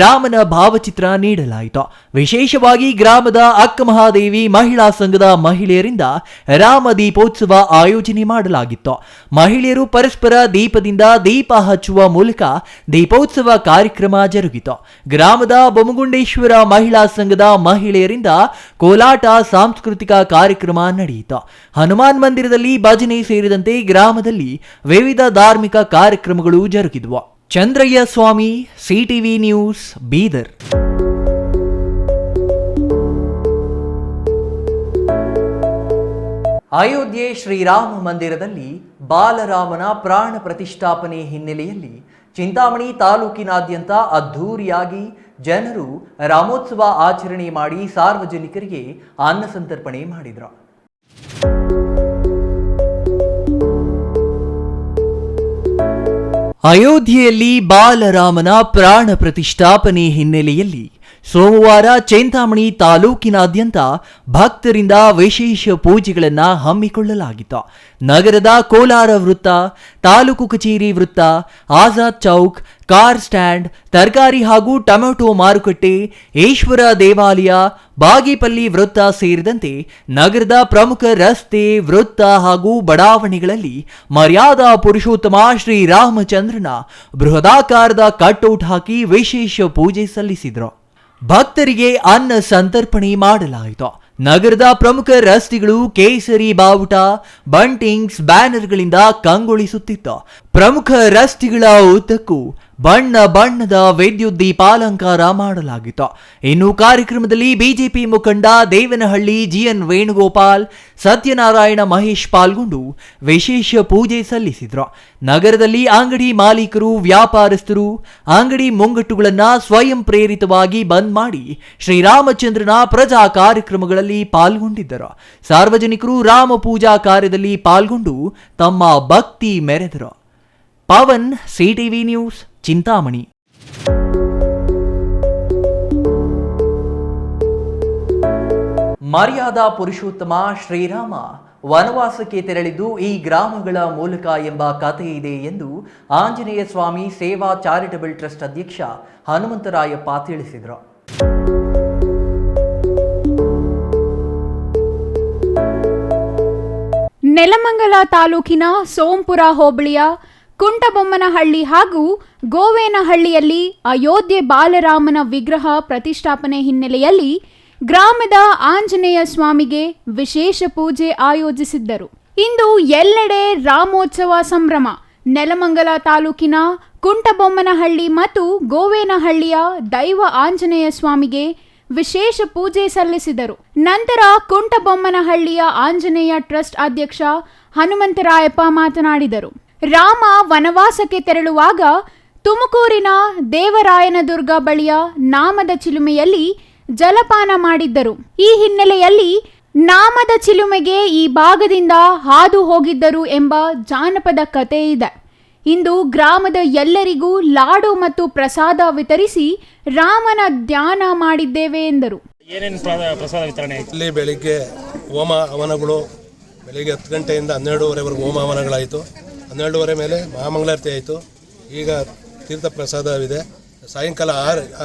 ರಾಮನ ಭಾವಚಿತ್ರ ನೀಡಲಾಯಿತು. ವಿಶೇಷವಾಗಿ ಗ್ರಾಮದ ಅಕ್ಕಮಹಾದೇವಿ ಮಹಿಳಾ ಸಂಘದ ಮಹಿಳೆಯರಿಂದ ರಾಮ ದೀಪೋತ್ಸವ ಆಯೋಜನೆ ಮಾಡಲಾಗಿತ್ತು. ಮಹಿಳೆಯರು ಪರಸ್ಪರ ದೀಪದಿಂದ ದೀಪ ಹಚ್ಚುವ ಮೂಲಕ ದೀಪೋತ್ಸವ ಕಾರ್ಯಕ್ರಮ ಜರುಗಿತು. ಗ್ರಾಮದ ಬೊಮ್ಮಗುಂಡೇಶ್ವರ ಮಹಿಳಾ ಸಂಘದ ಮಹಿಳೆಯರಿಂದ ಕೋಲಾಟ ಸಾಂಸ್ಕೃತಿಕ ಕಾರ್ಯಕ್ರಮ ನಡೆಯಿತು. ಹನುಮಾನ್ ಮಂದಿರದಲ್ಲಿ ಭಜನೆ ಸೇರಿದಂತೆ ಗ್ರಾಮದಲ್ಲಿ ವಿವಿಧ ಧಾರ್ಮಿಕ ಕಾರ್ಯಕ್ರಮಗಳು ಜರುಗಿದವು. ಚಂದ್ರಯ್ಯ ಸ್ವಾಮಿ, ಸಿಟಿವಿ ನ್ಯೂಸ್, ಬೀದರ್. ಅಯೋಧ್ಯೆ ಶ್ರೀರಾಮ ಮಂದಿರದಲ್ಲಿ ಬಾಲರಾಮನ ಪ್ರಾಣ ಪ್ರತಿಷ್ಠಾಪನೆ ಹಿನ್ನೆಲೆಯಲ್ಲಿ ಚಿಂತಾಮಣಿ ತಾಲೂಕಿನಾದ್ಯಂತ ಅದ್ಧೂರಿಯಾಗಿ ಜನರು ರಾಮೋತ್ಸವ ಆಚರಣೆ ಮಾಡಿ ಸಾರ್ವಜನಿಕರಿಗೆ ಅನ್ನ ಸಂತರ್ಪಣೆ ಮಾಡಿದರು. ಅಯೋಧ್ಯೆಯಲ್ಲಿ ಬಾಲರಾಮನ ಪ್ರಾಣ ಪ್ರತಿಷ್ಠಾಪನೆ ಹಿನ್ನೆಲೆಯಲ್ಲಿ ಸೋಮವಾರ ಚಿಂತಾಮಣಿ ತಾಲೂಕಿನಾದ್ಯಂತ ಭಕ್ತರಿಂದ ವಿಶೇಷ ಪೂಜೆಗಳನ್ನು ಹಮ್ಮಿಕೊಳ್ಳಲಾಗಿತ್ತು. ನಗರದ ಕೋಲಾರ ವೃತ್ತ, ತಾಲೂಕು ಕಚೇರಿ ವೃತ್ತ, ಆಜಾದ್ ಚೌಕ್, ಕಾರ್ ಸ್ಟ್ಯಾಂಡ್, ತರಕಾರಿ ಹಾಗೂ ಟೊಮೆಟೊ ಮಾರುಕಟ್ಟೆ, ಈಶ್ವರ ದೇವಾಲಯ, ಬಾಗೇಪಲ್ಲಿ ವೃತ್ತ ಸೇರಿದಂತೆ ನಗರದ ಪ್ರಮುಖ ರಸ್ತೆ, ವೃತ್ತ ಹಾಗೂ ಬಡಾವಣೆಗಳಲ್ಲಿ ಮರ್ಯಾದಾ ಪುರುಷೋತ್ತಮ ಶ್ರೀರಾಮಚಂದ್ರನ ಬೃಹದಾಕಾರದ ಕಟ್ಔಟ್ ಹಾಕಿ ವಿಶೇಷ ಪೂಜೆ ಸಲ್ಲಿಸಿದರು. ಭಕ್ತರಿಗೆ ಅನ್ನ ಸಂತರ್ಪಣೆ ಮಾಡಲಾಯಿತು. ನಗರದ ಪ್ರಮುಖ ರಸ್ತೆಗಳು ಕೇಸರಿ ಬಾವುಟ, ಬಂಟಿಂಗ್ಸ್, ಬ್ಯಾನರ್ಗಳಿಂದ ಕಂಗೊಳಿಸುತ್ತಿತ್ತು. ಪ್ರಮುಖ ರಸ್ತೆಗಳ ಉದ್ದಕ್ಕೂ ಬಣ್ಣ ಬಣ್ಣದ ವಿದ್ಯುತ್ ದೀಪಾಲಂಕಾರ ಮಾಡಲಾಗಿತ್ತು. ಇನ್ನು ಕಾರ್ಯಕ್ರಮದಲ್ಲಿ ಬಿಜೆಪಿ ಮುಖಂಡ ದೇವನಹಳ್ಳಿ ಜಿಎನ್ ವೇಣುಗೋಪಾಲ್, ಸತ್ಯನಾರಾಯಣ ಮಹೇಶ್ ಪಾಲ್ಗೊಂಡು ವಿಶೇಷ ಪೂಜೆ ಸಲ್ಲಿಸಿದ್ರು. ನಗರದಲ್ಲಿ ಅಂಗಡಿ ಮಾಲೀಕರು, ವ್ಯಾಪಾರಸ್ಥರು ಅಂಗಡಿ ಮುಂಗಟ್ಟುಗಳನ್ನು ಸ್ವಯಂ ಪ್ರೇರಿತವಾಗಿ ಬಂದ್ ಮಾಡಿ ಶ್ರೀರಾಮಚಂದ್ರನ ಪ್ರಜಾ ಕಾರ್ಯಕ್ರಮಗಳಲ್ಲಿ ಪಾಲ್ಗೊಂಡಿದ್ದರು. ಸಾರ್ವಜನಿಕರು ರಾಮ ಪೂಜಾ ಕಾರ್ಯದಲ್ಲಿ ಪಾಲ್ಗೊಂಡು ತಮ್ಮ ಭಕ್ತಿ ಮೆರೆದರು. Pavan, CTV news, Chintamani. ಮರ್ಯಾದಾ ಪುರುಷೋತ್ತಮ ಶ್ರೀರಾಮ ವನವಾಸಕ್ಕೆ ತೆರಳಿದ್ದು ಈ ಗ್ರಾಮಗಳ ಮೂಲಕ ಎಂಬ ಕಥೆ ಇದೆ ಎಂದು ಆಂಜನೇಯ ಸ್ವಾಮಿ ಸೇವಾ ಚಾರಿಟಬಲ್ ಟ್ರಸ್ಟ್ ಅಧ್ಯಕ್ಷ ಹನುಮಂತರಾಯಪ್ಪ ತಿಳಿಸಿದರು. ನೆಲಮಂಗಲ ತಾಲೂಕಿನ ಸೋಂಪುರ ಹೋಬಳಿಯ ಕುಂಟಬೊಮ್ಮನಹಳ್ಳಿ ಹಾಗೂ ಗೋವೇನಹಳ್ಳಿಯಲ್ಲಿ ಅಯೋಧ್ಯೆ ಬಾಲರಾಮನ ವಿಗ್ರಹ ಪ್ರತಿಷ್ಠಾಪನೆ ಹಿನ್ನೆಲೆಯಲ್ಲಿ ಗ್ರಾಮದ ಆಂಜನೇಯ ಸ್ವಾಮಿಗೆ ವಿಶೇಷ ಪೂಜೆ ಆಯೋಜಿಸಿದ್ದರು. ಇಂದು ಎಲ್ಲೆಡೆ ರಾಮೋತ್ಸವ ಸಂಭ್ರಮ. ನೆಲಮಂಗಲ ತಾಲೂಕಿನ ಕುಂಟಬೊಮ್ಮನಹಳ್ಳಿ ಮತ್ತು ಗೋವೇನಹಳ್ಳಿಯ ದೈವ ಆಂಜನೇಯ ಸ್ವಾಮಿಗೆ ವಿಶೇಷ ಪೂಜೆ ಸಲ್ಲಿಸಿದರು. ನಂತರ ಕುಂಟಬೊಮ್ಮನಹಳ್ಳಿಯ ಆಂಜನೇಯ ಟ್ರಸ್ಟ್ ಅಧ್ಯಕ್ಷ ಹನುಮಂತರಾಯಪ್ಪ ಮಾತನಾಡಿದರು. ರಾಮ ವನವಾಸಕ್ಕೆ ತೆರಳುವಾಗ ತುಮಕೂರಿನ ದೇವರಾಯನದುರ್ಗ ಬಳಿಯ ನಾಮದ ಚಿಲುಮೆಯಲ್ಲಿ ಜಲಪಾನ ಮಾಡಿದ್ದರು. ಈ ಹಿನ್ನೆಲೆಯಲ್ಲಿ ನಾಮದ ಚಿಲುಮೆಗೆ ಈ ಭಾಗದಿಂದ ಹಾದು ಹೋಗಿದ್ದರು ಎಂಬ ಜಾನಪದ ಕಥೆ ಇದೆ. ಇಂದು ಗ್ರಾಮದ ಎಲ್ಲರಿಗೂ ಲಾಡು ಮತ್ತು ಪ್ರಸಾದ ವಿತರಿಸಿ ರಾಮನ ಧ್ಯಾನ ಮಾಡಿದ್ದೇವೆ ಎಂದರು. ಪ್ರಸಾದ ವಿತರಣೆ ಇಲ್ಲಿ ಬೆಳಿಗ್ಗೆ ಹೋಮ ಹವನಗಳು ಬೆಳಿಗ್ಗೆ 10 ಗಂಟೆಯಿಂದ 12:30ವರೆಗೂ ಹೋಮ ಹವನಗಳಾಯಿತು. 12:30 ಮೇಲೆ ಮಹಾಮಂಗಳಾರತಿ ಆಯಿತು. ಈಗ ತೀರ್ಥ ಪ್ರಸಾದವಿದೆ. ಸಾಯಂಕಾಲ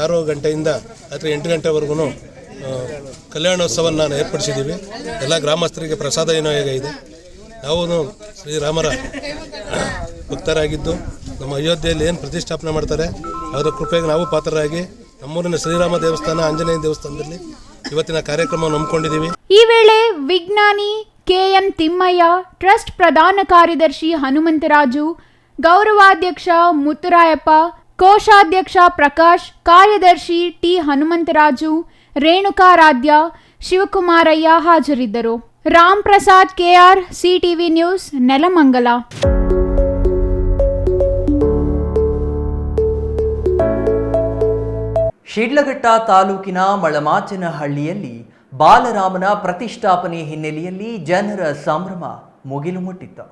6 ಗಂಟೆಯಿಂದ ರಾತ್ರಿ 8 ಗಂಟೆವರೆಗೂ ಕಲ್ಯಾಣೋತ್ಸವವನ್ನು ಏರ್ಪಡಿಸಿದ್ದೀವಿ. ಎಲ್ಲ ಗ್ರಾಮಸ್ಥರಿಗೆ ಪ್ರಸಾದ ವಿನಿಯೋಗ ಇದೆ. ನಾವು ಶ್ರೀರಾಮರ ಭಕ್ತರಾಗಿದ್ದು ನಮ್ಮ ಅಯೋಧ್ಯೆಯಲ್ಲಿ ಏನು ಪ್ರತಿಷ್ಠಾಪನೆ ಮಾಡ್ತಾರೆ ಅವರ ಕೃಪೆಗೆ ನಾವು ಪಾತ್ರರಾಗಿ ನಮ್ಮೂರಿನ ಶ್ರೀರಾಮ ದೇವಸ್ಥಾನ, ಆಂಜನೇಯ ದೇವಸ್ಥಾನದಲ್ಲಿ ಇವತ್ತಿನ ಕಾರ್ಯಕ್ರಮವನ್ನು ಹಮ್ಮಿಕೊಂಡಿದ್ದೀವಿ. ಈ ವೇಳೆ ವಿಜ್ಞಾನಿ ಕೆಎನ್ ತಿಮ್ಮಯ್ಯ, ಟ್ರಸ್ಟ್ ಪ್ರಧಾನ ಕಾರ್ಯದರ್ಶಿ ಹನುಮಂತರಾಜು, ಗೌರವಾಧ್ಯಕ್ಷ ಮುತ್ತುರಾಯಪ್ಪ, ಕೋಶಾಧ್ಯಕ್ಷ ಪ್ರಕಾಶ್, ಕಾರ್ಯದರ್ಶಿ ಟಿ ಹನುಮಂತರಾಜು, ರೇಣುಕಾರಾಧ್ಯ, ಶಿವಕುಮಾರಯ್ಯ ಹಾಜರಿದ್ದರು. Ram Prasad KR, CTV news, Nelamangala. Shidlaghatta ತಾಲೂಕಿನ ಮಳಮಾಚನಹಳ್ಳಿಯಲ್ಲಿ ಬಾಲರಾಮನ ಪ್ರತಿಷ್ಠಾಪನೆ ಹಿನ್ನೆಲೆಯಲ್ಲಿ ಜನರ ಸಂಭ್ರಮ ಮುಗಿಲು ಮುಟ್ಟಿತ್ತು.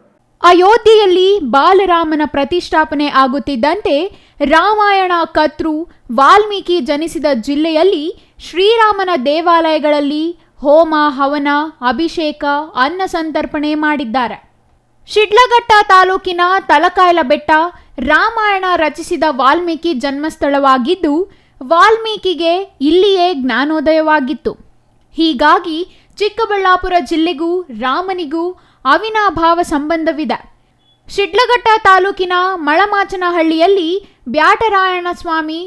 ಅಯೋಧ್ಯೆಯಲ್ಲಿ ಬಾಲರಾಮನ ಪ್ರತಿಷ್ಠಾಪನೆ ಆಗುತ್ತಿದ್ದಂತೆ ರಾಮಾಯಣ ಕರ್ತೃ ವಾಲ್ಮೀಕಿ ಜನಿಸಿದ ಜಿಲ್ಲೆಯಲ್ಲಿ ಶ್ರೀರಾಮನ ದೇವಾಲಯಗಳಲ್ಲಿ ಹೋಮ ಹವನ ಅಭಿಷೇಕ ಅನ್ನ ಸಂತರ್ಪಣೆ ಮಾಡಿದ್ದಾರೆ. ಶಿಡ್ಲಘಟ್ಟ ತಾಲೂಕಿನ ತಲಕಾಯಲ ಬೆಟ್ಟ ರಾಮಾಯಣ ರಚಿಸಿದ ವಾಲ್ಮೀಕಿ ಜನ್ಮಸ್ಥಳವಾಗಿದ್ದು ವಾಲ್ಮೀಕಿಗೆ ಇಲ್ಲಿಯೇ ಜ್ಞಾನೋದಯವಾಗಿತ್ತು. ಹೀಗಾಗಿ ಚಿಕ್ಕಬಳ್ಳಾಪುರ ಜಿಲ್ಲೆಗೂ ರಾಮನಿಗೂ ಅವಿನಾಭಾವ ಸಂಬಂಧವಿದೆ. ಶಿಡ್ಲಘಟ್ಟ ತಾಲೂಕಿನ ಮಳಮಾಚನಹಳ್ಳಿಯಲ್ಲಿ ಬ್ಯಾಟರಾಯಣ ಸ್ವಾಮಿ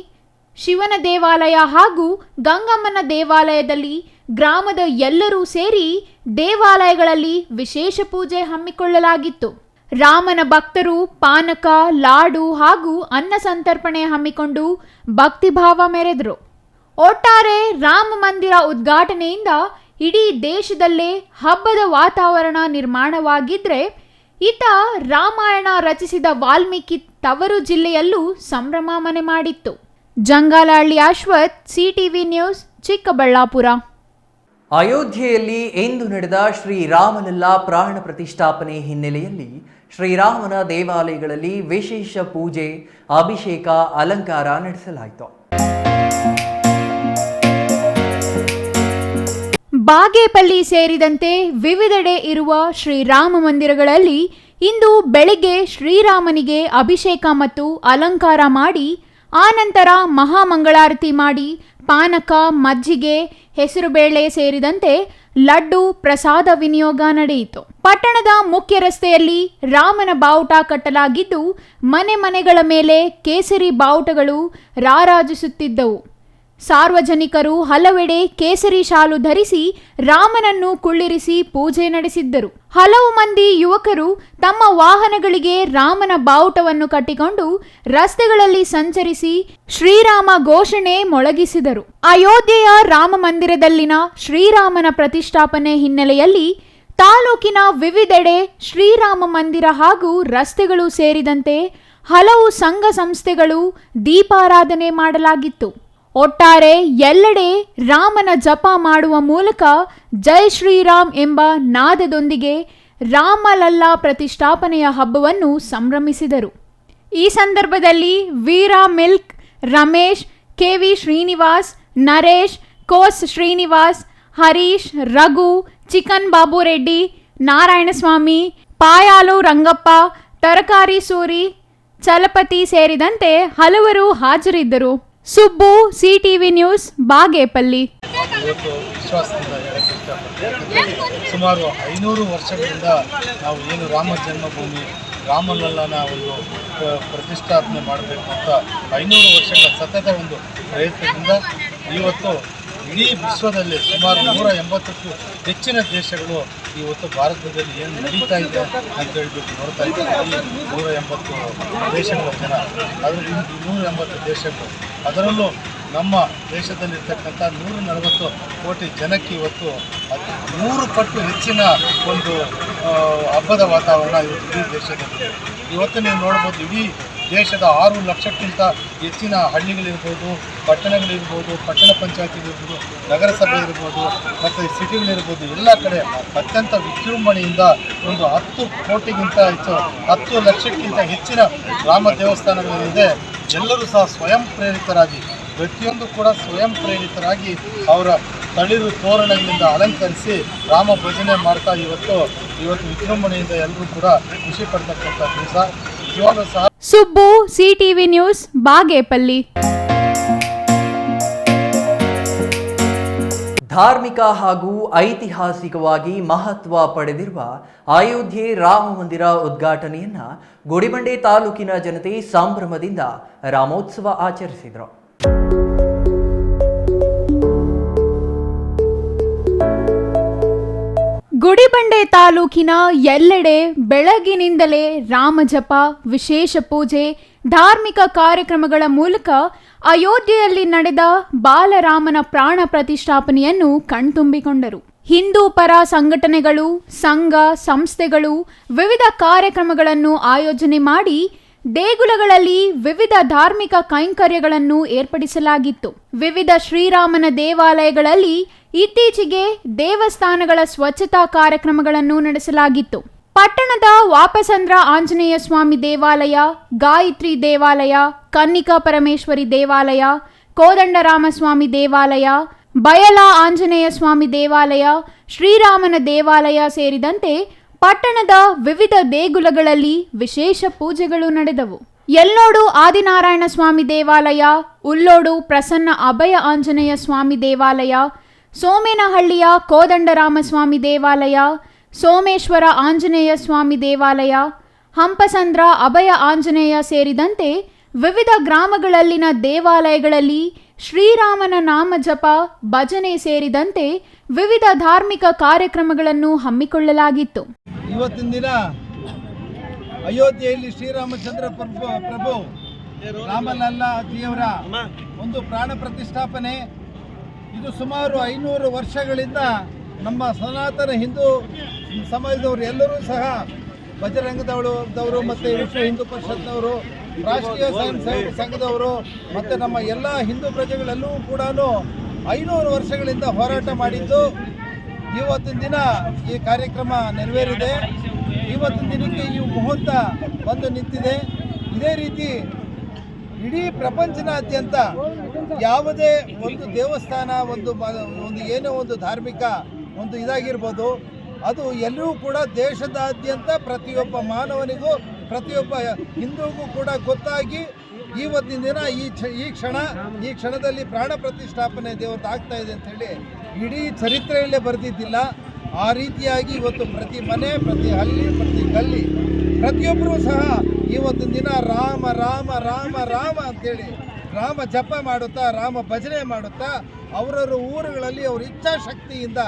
ಶಿವನ ದೇವಾಲಯ ಹಾಗೂ ಗಂಗಮ್ಮನ ದೇವಾಲಯದಲ್ಲಿ ಗ್ರಾಮದ ಎಲ್ಲರೂ ಸೇರಿ ದೇವಾಲಯಗಳಲ್ಲಿ ವಿಶೇಷ ಪೂಜೆ ಹಮ್ಮಿಕೊಳ್ಳಲಾಗಿತ್ತು. ರಾಮನ ಭಕ್ತರು ಪಾನಕ ಲಾಡು ಹಾಗೂ ಅನ್ನ ಸಂತರ್ಪಣೆ ಹಮ್ಮಿಕೊಂಡು ಭಕ್ತಿಭಾವ ಮೆರೆದರು. ಒಟ್ಟಾರೆ ರಾಮ ಮಂದಿರ ಉದ್ಘಾಟನೆಯಿಂದ ಇಡೀ ದೇಶದಲ್ಲೇ ಹಬ್ಬದ ವಾತಾವರಣ ನಿರ್ಮಾಣವಾಗಿದ್ರೆ ಇತ್ತ ರಾಮಾಯಣ ರಚಿಸಿದ ವಾಲ್ಮೀಕಿ ತವರು ಜಿಲ್ಲೆಯಲ್ಲೂ ಸಂಭ್ರಮ ಮನೆ ಮಾಡಿತ್ತು. Jangalahalli Ashwath, CTV news, Chikkaballapura. ಅಯೋಧ್ಯೆಯಲ್ಲಿ ಇಂದು ನಡೆದ ಶ್ರೀರಾಮಲಲ್ಲಾ ಪ್ರಾಣ ಪ್ರತಿಷ್ಠಾಪನೆ ಹಿನ್ನೆಲೆಯಲ್ಲಿ ಶ್ರೀರಾಮನ ದೇವಾಲಯಗಳಲ್ಲಿ ವಿಶೇಷ ಪೂಜೆ ಅಭಿಷೇಕ ಅಲಂಕಾರ ನಡೆಸಲಾಯಿತು. ಬಾಗೇಪಲ್ಲಿ ಸೇರಿದಂತೆ ವಿವಿಧೆಡೆ ಇರುವ ಶ್ರೀರಾಮ ಮಂದಿರಗಳಲ್ಲಿ ಇಂದು ಬೆಳಿಗ್ಗೆ ಶ್ರೀರಾಮನಿಗೆ ಅಭಿಷೇಕ ಮತ್ತು ಅಲಂಕಾರ ಮಾಡಿ ಆನಂತರ ಮಹಾಮಂಗಳಾರತಿ ಮಾಡಿ ಪಾನಕ ಮಜ್ಜಿಗೆ ಹೆಸರುಬೇಳೆ ಸೇರಿದಂತೆ ಲಡ್ಡು ಪ್ರಸಾದ ವಿನಿಯೋಗ ನಡೆಯಿತು. ಪಟ್ಟಣದ ಮುಖ್ಯ ರಸ್ತೆಯಲ್ಲಿ ರಾಮನ ಬಾವುಟ ಕಟ್ಟಲಾಗಿದ್ದು ಮನೆ ಮನೆಗಳ ಮೇಲೆ ಕೇಸರಿ ಬಾವುಟಗಳು ರಾರಾಜಿಸುತ್ತಿದ್ದವು. ಸಾರ್ವಜನಿಕರು ಹಲವೆಡೆ ಕೇಸರಿ ಶಾಲು ಧರಿಸಿ ರಾಮನನ್ನು ಕುಳ್ಳಿರಿಸಿ ಪೂಜೆ ನಡೆಸಿದ್ದರು. ಹಲವು ಮಂದಿ ಯುವಕರು ತಮ್ಮ ವಾಹನಗಳಿಗೆ ರಾಮನ ಬಾವುಟವನ್ನು ಕಟ್ಟಿಕೊಂಡು ರಸ್ತೆಗಳಲ್ಲಿ ಸಂಚರಿಸಿ ಶ್ರೀರಾಮ ಘೋಷಣೆ ಮೊಳಗಿಸಿದರು. ಅಯೋಧ್ಯೆಯ ರಾಮ ಮಂದಿರದಲ್ಲಿನ ಶ್ರೀರಾಮನ ಪ್ರತಿಷ್ಠಾಪನೆ ಹಿನ್ನೆಲೆಯಲ್ಲಿ ತಾಲೂಕಿನ ವಿವಿಧೆಡೆ ಶ್ರೀರಾಮ ಮಂದಿರ ಹಾಗೂ ರಸ್ತೆಗಳು ಸೇರಿದಂತೆ ಹಲವು ಸಂಘ ಸಂಸ್ಥೆಗಳು ದೀಪಾರಾಧನೆ ಮಾಡಲಾಗಿತ್ತು. ಒಟ್ಟಾರೆ ಎಲ್ಲೆಡೆ ರಾಮನ ಜಪ ಮಾಡುವ ಮೂಲಕ ಜೈ ಶ್ರೀರಾಮ್ ಎಂಬ ನಾದದೊಂದಿಗೆ ರಾಮಲಲ್ಲಾ ಪ್ರತಿಷ್ಠಾಪನೆಯ ಹಬ್ಬವನ್ನು ಸಂಭ್ರಮಿಸಿದರು. ಈ ಸಂದರ್ಭದಲ್ಲಿ ವೀರಾ ಮಿಲ್ಕ್, ರಮೇಶ್, ಕೆವಿ ಶ್ರೀನಿವಾಸ್, ನರೇಶ್, ಕೋಸ್ ಶ್ರೀನಿವಾಸ್, ಹರೀಶ್, ರಘು, ಚಿಕನ್ ಬಾಬುರೆಡ್ಡಿ, ನಾರಾಯಣಸ್ವಾಮಿ, ಪಾಯಾಲು ರಂಗಪ್ಪ, ತರಕಾರಿ ಸೂರಿ, ಚಲಪತಿ ಸೇರಿದಂತೆ ಹಲವರು ಹಾಜರಿದ್ದರು. Subbu, CTV news, Bagepalli. ಇವತ್ತು ವಿಶ್ವಾಸದಿಂದ ಹೇಳಕ್ಕೆ ಇಷ್ಟಪಡ್ತೀನಿ. ಸುಮಾರು 500 ವರ್ಷಗಳಿಂದ ನಾವು ಏನು ರಾಮ ಜನ್ಮಭೂಮಿ ರಾಮಲಲ್ಲಾನ ಒಂದು ಪ್ರತಿಷ್ಠಾಪನೆ ಮಾಡಬೇಕು ಅಂತ 500 ವರ್ಷಗಳ ಸತತ ಒಂದು ಪ್ರಯತ್ನದಿಂದ ಇವತ್ತು ಇಡೀ ವಿಶ್ವದಲ್ಲಿ ಸುಮಾರು 180ಕ್ಕೂ ಹೆಚ್ಚಿನ ದೇಶಗಳು ಇವತ್ತು ಭಾರತದಲ್ಲಿ ಏನು ನಡೀತಾ ಇದೆ ಅಂತ ಹೇಳ್ಬಿಟ್ಟು ನೋಡ್ತಾ ಇದ್ದಾರೆ. ಈ 180 ದೇಶಗಳ ಜನ, ಅದರಲ್ಲಿ 180 ದೇಶಗಳು, ಅದರಲ್ಲೂ ನಮ್ಮ ದೇಶದಲ್ಲಿರ್ತಕ್ಕಂಥ 140 ಕೋಟಿ ಜನಕ್ಕೆ ಇವತ್ತು 100 ಪಟ್ಟು ಹೆಚ್ಚಿನ ಒಂದು ಹಬ್ಬದ ವಾತಾವರಣ ಇವತ್ತು ಇಡೀ ದೇಶದಲ್ಲಿದೆ. ಇವತ್ತು ನೀವು ನೋಡ್ಬೋದು, ಇಡೀ ದೇಶದ 6 ಲಕ್ಷಕ್ಕಿಂತ ಹೆಚ್ಚಿನ ಹಳ್ಳಿಗಳಿರ್ಬೋದು, ಪಟ್ಟಣಗಳಿರ್ಬೋದು, ಪಟ್ಟಣ ಪಂಚಾಯತಿಗಳಿರ್ಬೋದು, ನಗರಸಭೆ ಇರ್ಬೋದು ಮತ್ತು ಸಿಟಿಗಳಿರ್ಬೋದು, ಎಲ್ಲ ಕಡೆ ಅತ್ಯಂತ ವಿಜೃಂಭಣೆಯಿಂದ ಒಂದು 10 ಕೋಟಿಗಿಂತ ಹೆಚ್ಚು 10 ಲಕ್ಷಕ್ಕಿಂತ ಹೆಚ್ಚಿನ ರಾಮ ದೇವಸ್ಥಾನಗಳಿದೆ. ಎಲ್ಲರೂ ಸಹ ಸ್ವಯಂ ಪ್ರೇರಿತರಾಗಿ, ಪ್ರತಿಯೊಂದು ಕೂಡ ಸ್ವಯಂ ಪ್ರೇರಿತರಾಗಿ ಅವರ ತಳಿರು ತೋರಣಗಳಿಂದ ಅಲಂಕರಿಸಿ ರಾಮ ಭಜನೆ ಮಾಡ್ತಾ ಇವತ್ತು ವಿಜೃಂಭಣೆಯಿಂದ ಎಲ್ಲರೂ ಕೂಡ ಖುಷಿ ಪಡ್ತಕ್ಕಂಥ ದಿವಸ. ಇವಾಗ ಸಹ ಸುಬ್ಬು, ಸಿಟಿವಿ ನ್ಯೂಸ್, ಬಾಗೇಪಲ್ಲಿ. ಧಾರ್ಮಿಕ ಹಾಗೂ ಐತಿಹಾಸಿಕವಾಗಿ ಮಹತ್ವ ಪಡೆದಿರುವ ಅಯೋಧ್ಯೆ ರಾಮ ಮಂದಿರ ಉದ್ಘಾಟನೆಯನ್ನ ಗುಡಿಬಂಡೆ ತಾಲೂಕಿನ ಜನತೆ ಸಂಭ್ರಮದಿಂದ ರಾಮೋತ್ಸವ ಆಚರಿಸಿದರು. ಗುಡಿಬಂಡೆ ತಾಲೂಕಿನ ಎಲ್ಲೆಡೆ ಬೆಳಗಿನಿಂದಲೇ ರಾಮಜಪ, ವಿಶೇಷ ಪೂಜೆ, ಧಾರ್ಮಿಕ ಕಾರ್ಯಕ್ರಮಗಳ ಮೂಲಕ ಅಯೋಧ್ಯೆಯಲ್ಲಿ ನಡೆದ ಬಾಲರಾಮನ ಪ್ರಾಣ ಪ್ರತಿಷ್ಠಾಪನೆಯನ್ನು ಕಣ್ತುಂಬಿಕೊಂಡರು. ಹಿಂದೂ ಪರ ಸಂಘಟನೆಗಳು, ಸಂಘ ಸಂಸ್ಥೆಗಳು ವಿವಿಧ ಕಾರ್ಯಕ್ರಮಗಳನ್ನು ಆಯೋಜನೆ ಮಾಡಿ ದೇಗುಲಗಳಲ್ಲಿ ವಿವಿಧ ಧಾರ್ಮಿಕ ಕೈಂಕರ್ಯಗಳನ್ನು ಏರ್ಪಡಿಸಲಾಗಿತ್ತು. ವಿವಿಧ ಶ್ರೀರಾಮನ ದೇವಾಲಯಗಳಲ್ಲಿ ಇತ್ತೀಚೆಗೆ ದೇವಸ್ಥಾನಗಳ ಸ್ವಚ್ಛತಾ ಕಾರ್ಯಕ್ರಮಗಳನ್ನು ನಡೆಸಲಾಗಿತ್ತು. ಪಟ್ಟಣದ ವಾಪಸಂದ್ರ ಆಂಜನೇಯ ಸ್ವಾಮಿ ದೇವಾಲಯ, ಗಾಯತ್ರಿ ದೇವಾಲಯ, ಕನ್ನಿಕಾ ಪರಮೇಶ್ವರಿ ದೇವಾಲಯ, ಕೋದಂಡರಾಮಸ್ವಾಮಿ ದೇವಾಲಯ, ಬಯಲ ಆಂಜನೇಯ ಸ್ವಾಮಿ ದೇವಾಲಯ, ಶ್ರೀರಾಮನ ದೇವಾಲಯ ಸೇರಿದಂತೆ ಪಟ್ಟಣದ ವಿವಿಧ ದೇಗುಲಗಳಲ್ಲಿ ವಿಶೇಷ ಪೂಜೆಗಳು ನಡೆದವು. ಯಲ್ಲೋಡು ಆದಿನಾರಾಯಣ ಸ್ವಾಮಿ ದೇವಾಲಯ, ಉಲ್ಲೋಡು ಪ್ರಸನ್ನ ಅಭಯ ಆಂಜನೇಯ ಸ್ವಾಮಿ ದೇವಾಲಯ, ಸೋಮೇನಹಳ್ಳಿಯ ಕೋದಂಡರಾಮಸ್ವಾಮಿ ದೇವಾಲಯ, ಸೋಮೇಶ್ವರ ಆಂಜನೇಯ ಸ್ವಾಮಿ ದೇವಾಲಯ, ಹಂಪಸಂದ್ರ ಅಭಯ ಆಂಜನೇಯ ಸೇರಿದಂತೆ ವಿವಿಧ ಗ್ರಾಮಗಳಲ್ಲಿನ ದೇವಾಲಯಗಳಲ್ಲಿ ಶ್ರೀರಾಮನ ನಾಮ ಜಪ, ಭಜನೆ ಸೇರಿದಂತೆ ವಿವಿಧ ಧಾರ್ಮಿಕ ಕಾರ್ಯಕ್ರಮಗಳನ್ನು ಹಮ್ಮಿಕೊಳ್ಳಲಾಗಿತ್ತು. ಇವತ್ತಿನ ದಿನ ಅಯೋಧ್ಯೆಯಲ್ಲಿ ಶ್ರೀರಾಮಚಂದ್ರ ಪ್ರಭು ರಾಮಲಲ್ಲಾ ಜಿಯವರ ಒಂದು ಪ್ರಾಣ ಪ್ರತಿಷ್ಠಾಪನೆ. ಇದು ಸುಮಾರು 500 ವರ್ಷಗಳಿಂದ ನಮ್ಮ ಸನಾತನ ಹಿಂದೂ ಸಮಾಜದವರು ಎಲ್ಲರೂ ಸಹ ಬಜರಂಗದವರು ಮತ್ತು ವಿಶ್ವ ಹಿಂದೂ ಪರಿಷತ್ನವರು, ರಾಷ್ಟ್ರೀಯ ಸ್ವಯಂ ಸೇವಕ ಸಂಘದವರು ಮತ್ತು ನಮ್ಮ ಎಲ್ಲ ಹಿಂದೂ ಪ್ರಜೆಗಳೆಲ್ಲವೂ ಕೂಡ 500 ವರ್ಷಗಳಿಂದ ಹೋರಾಟ ಮಾಡಿದ್ದು ಇವತ್ತಿನ ದಿನ ಈ ಕಾರ್ಯಕ್ರಮ ನೆರವೇರಿದೆ. ಇವತ್ತಿನ ದಿನಕ್ಕೆ ಈ ಮುಹೂರ್ತ ಬಂದು ನಿಂತಿದೆ. ಇದೇ ರೀತಿ ಇಡೀ ಪ್ರಪಂಚದಾದ್ಯಂತ ಯಾವುದೇ ಒಂದು ದೇವಸ್ಥಾನ ಒಂದು ಏನೋ ಒಂದು ಧಾರ್ಮಿಕ ಒಂದು ಇದಾಗಿರ್ಬೋದು, ಅದು ಎಲ್ಲರೂ ಕೂಡ ದೇಶದಾದ್ಯಂತ ಪ್ರತಿಯೊಬ್ಬ ಮಾನವನಿಗೂ ಪ್ರತಿಯೊಬ್ಬ ಹಿಂದೂಗೂ ಕೂಡ ಗೊತ್ತಾಗಿ ಇವತ್ತಿನ ದಿನ ಈ ಕ್ಷಣದಲ್ಲಿ ಪ್ರಾಣ ಪ್ರತಿಷ್ಠಾಪನೆ ದೇವತೆ ಆಗ್ತಾ ಇದೆ ಅಂಥೇಳಿ ಇಡೀ ಚರಿತ್ರೆಯಲ್ಲೇ ಬರೆದಿದ್ದಿಲ್ಲ. ಆ ರೀತಿಯಾಗಿ ಇವತ್ತು ಪ್ರತಿ ಮನೆ, ಪ್ರತಿ ಹಳ್ಳಿ, ಪ್ರತಿ ಗಲ್ಲಿ ಪ್ರತಿಯೊಬ್ಬರೂ ಸಹ ಇವತ್ತಿನ ದಿನ ರಾಮ ರಾಮ ರಾಮ ರಾಮ ಅಂಥೇಳಿ ರಾಮ ಜಪ ಮಾಡುತ್ತಾ, ರಾಮ ಭಜನೆ ಮಾಡುತ್ತಾ ಅವರವರ ಊರುಗಳಲ್ಲಿ ಅವರ ಇಚ್ಛಾಶಕ್ತಿಯಿಂದ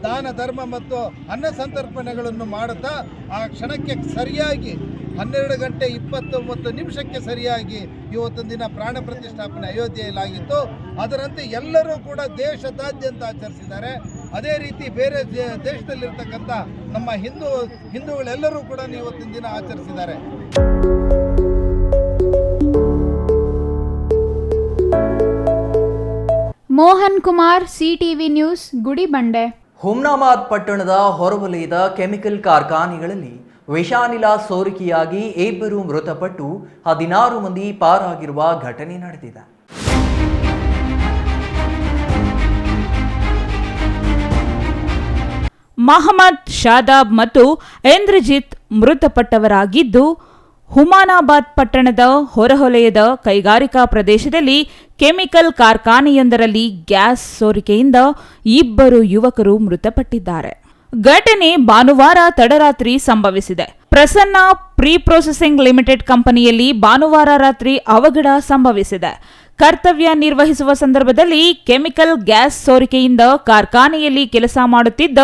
ದಾನ ಧರ್ಮ ಮತ್ತು ಅನ್ನ ಸಂತರ್ಪಣೆಗಳನ್ನು ಮಾಡುತ್ತಾ ಆ ಕ್ಷಣಕ್ಕೆ ಸರಿಯಾಗಿ 12 ಗಂಟೆ 29 ನಿಮಿಷಕ್ಕೆ ಸರಿಯಾಗಿ ಇವತ್ತಿನ ದಿನ ಪ್ರಾಣ ಪ್ರತಿಷ್ಠಾಪನೆ ಅಯೋಧ್ಯೆಯಲ್ಲಾಗಿತ್ತು. ಅದರಂತೆ ಎಲ್ಲರೂ ಕೂಡ ದೇಶದಾದ್ಯಂತ ಆಚರಿಸಿದ್ದಾರೆ. ಅದೇ ರೀತಿ ಬೇರೆ ದೇಶದಲ್ಲಿರ್ತಕ್ಕಂಥ ನಮ್ಮ ಹಿಂದೂಗಳೆಲ್ಲರೂ ಕೂಡ ಇವತ್ತಿನ ದಿನ ಆಚರಿಸಿದ್ದಾರೆ. Mohan Kumar, CTV news, Gudibande. ಹುಮ್ನಾಬಾದ್ ಪಟ್ಟಣದ ಹೊರವಲಯದ ಕೆಮಿಕಲ್ ಕಾರ್ಖಾನೆಗಳಲ್ಲಿ ವಿಷಾನಿಲ ಸೋರಿಕೆಯಾಗಿ 2 ಮೃತಪಟ್ಟು 16 ಮಂದಿ ಪಾರಾಗಿರುವ ಘಟನೆ ನಡೆದಿದೆ. ಮಹಮ್ಮದ್ ಶಾದಾಬ್ ಮತ್ತು ಇಂದ್ರಜಿತ್ ಮೃತಪಟ್ಟವರಾಗಿದ್ದು, ಹುಮಾನಾಬಾದ್ ಪಟ್ಟಣದ ಹೊರವಲಯದ ಕೈಗಾರಿಕಾ ಪ್ರದೇಶದಲ್ಲಿ ಕೆಮಿಕಲ್ ಕಾರ್ಖಾನೆಯೊಂದರಲ್ಲಿ ಗ್ಯಾಸ್ ಸೋರಿಕೆಯಿಂದ 2 ಯುವಕರು ಮೃತಪಟ್ಟಿದ್ದಾರೆ. ಘಟನೆ ಭಾನುವಾರ ತಡರಾತ್ರಿ ಸಂಭವಿಸಿದೆ. ಪ್ರಸನ್ನ ಪ್ರೀ ಪ್ರೊಸೆಸಿಂಗ್ ಲಿಮಿಟೆಡ್ ಕಂಪನಿಯಲ್ಲಿ ಭಾನುವಾರ ರಾತ್ರಿ ಅವಘಡ ಸಂಭವಿಸಿದೆ. ಕರ್ತವ್ಯ ನಿರ್ವಹಿಸುವ ಸಂದರ್ಭದಲ್ಲಿ ಕೆಮಿಕಲ್ ಗ್ಯಾಸ್ ಸೋರಿಕೆಯಿಂದ ಕಾರ್ಖಾನೆಯಲ್ಲಿ ಕೆಲಸ ಮಾಡುತ್ತಿದ್ದ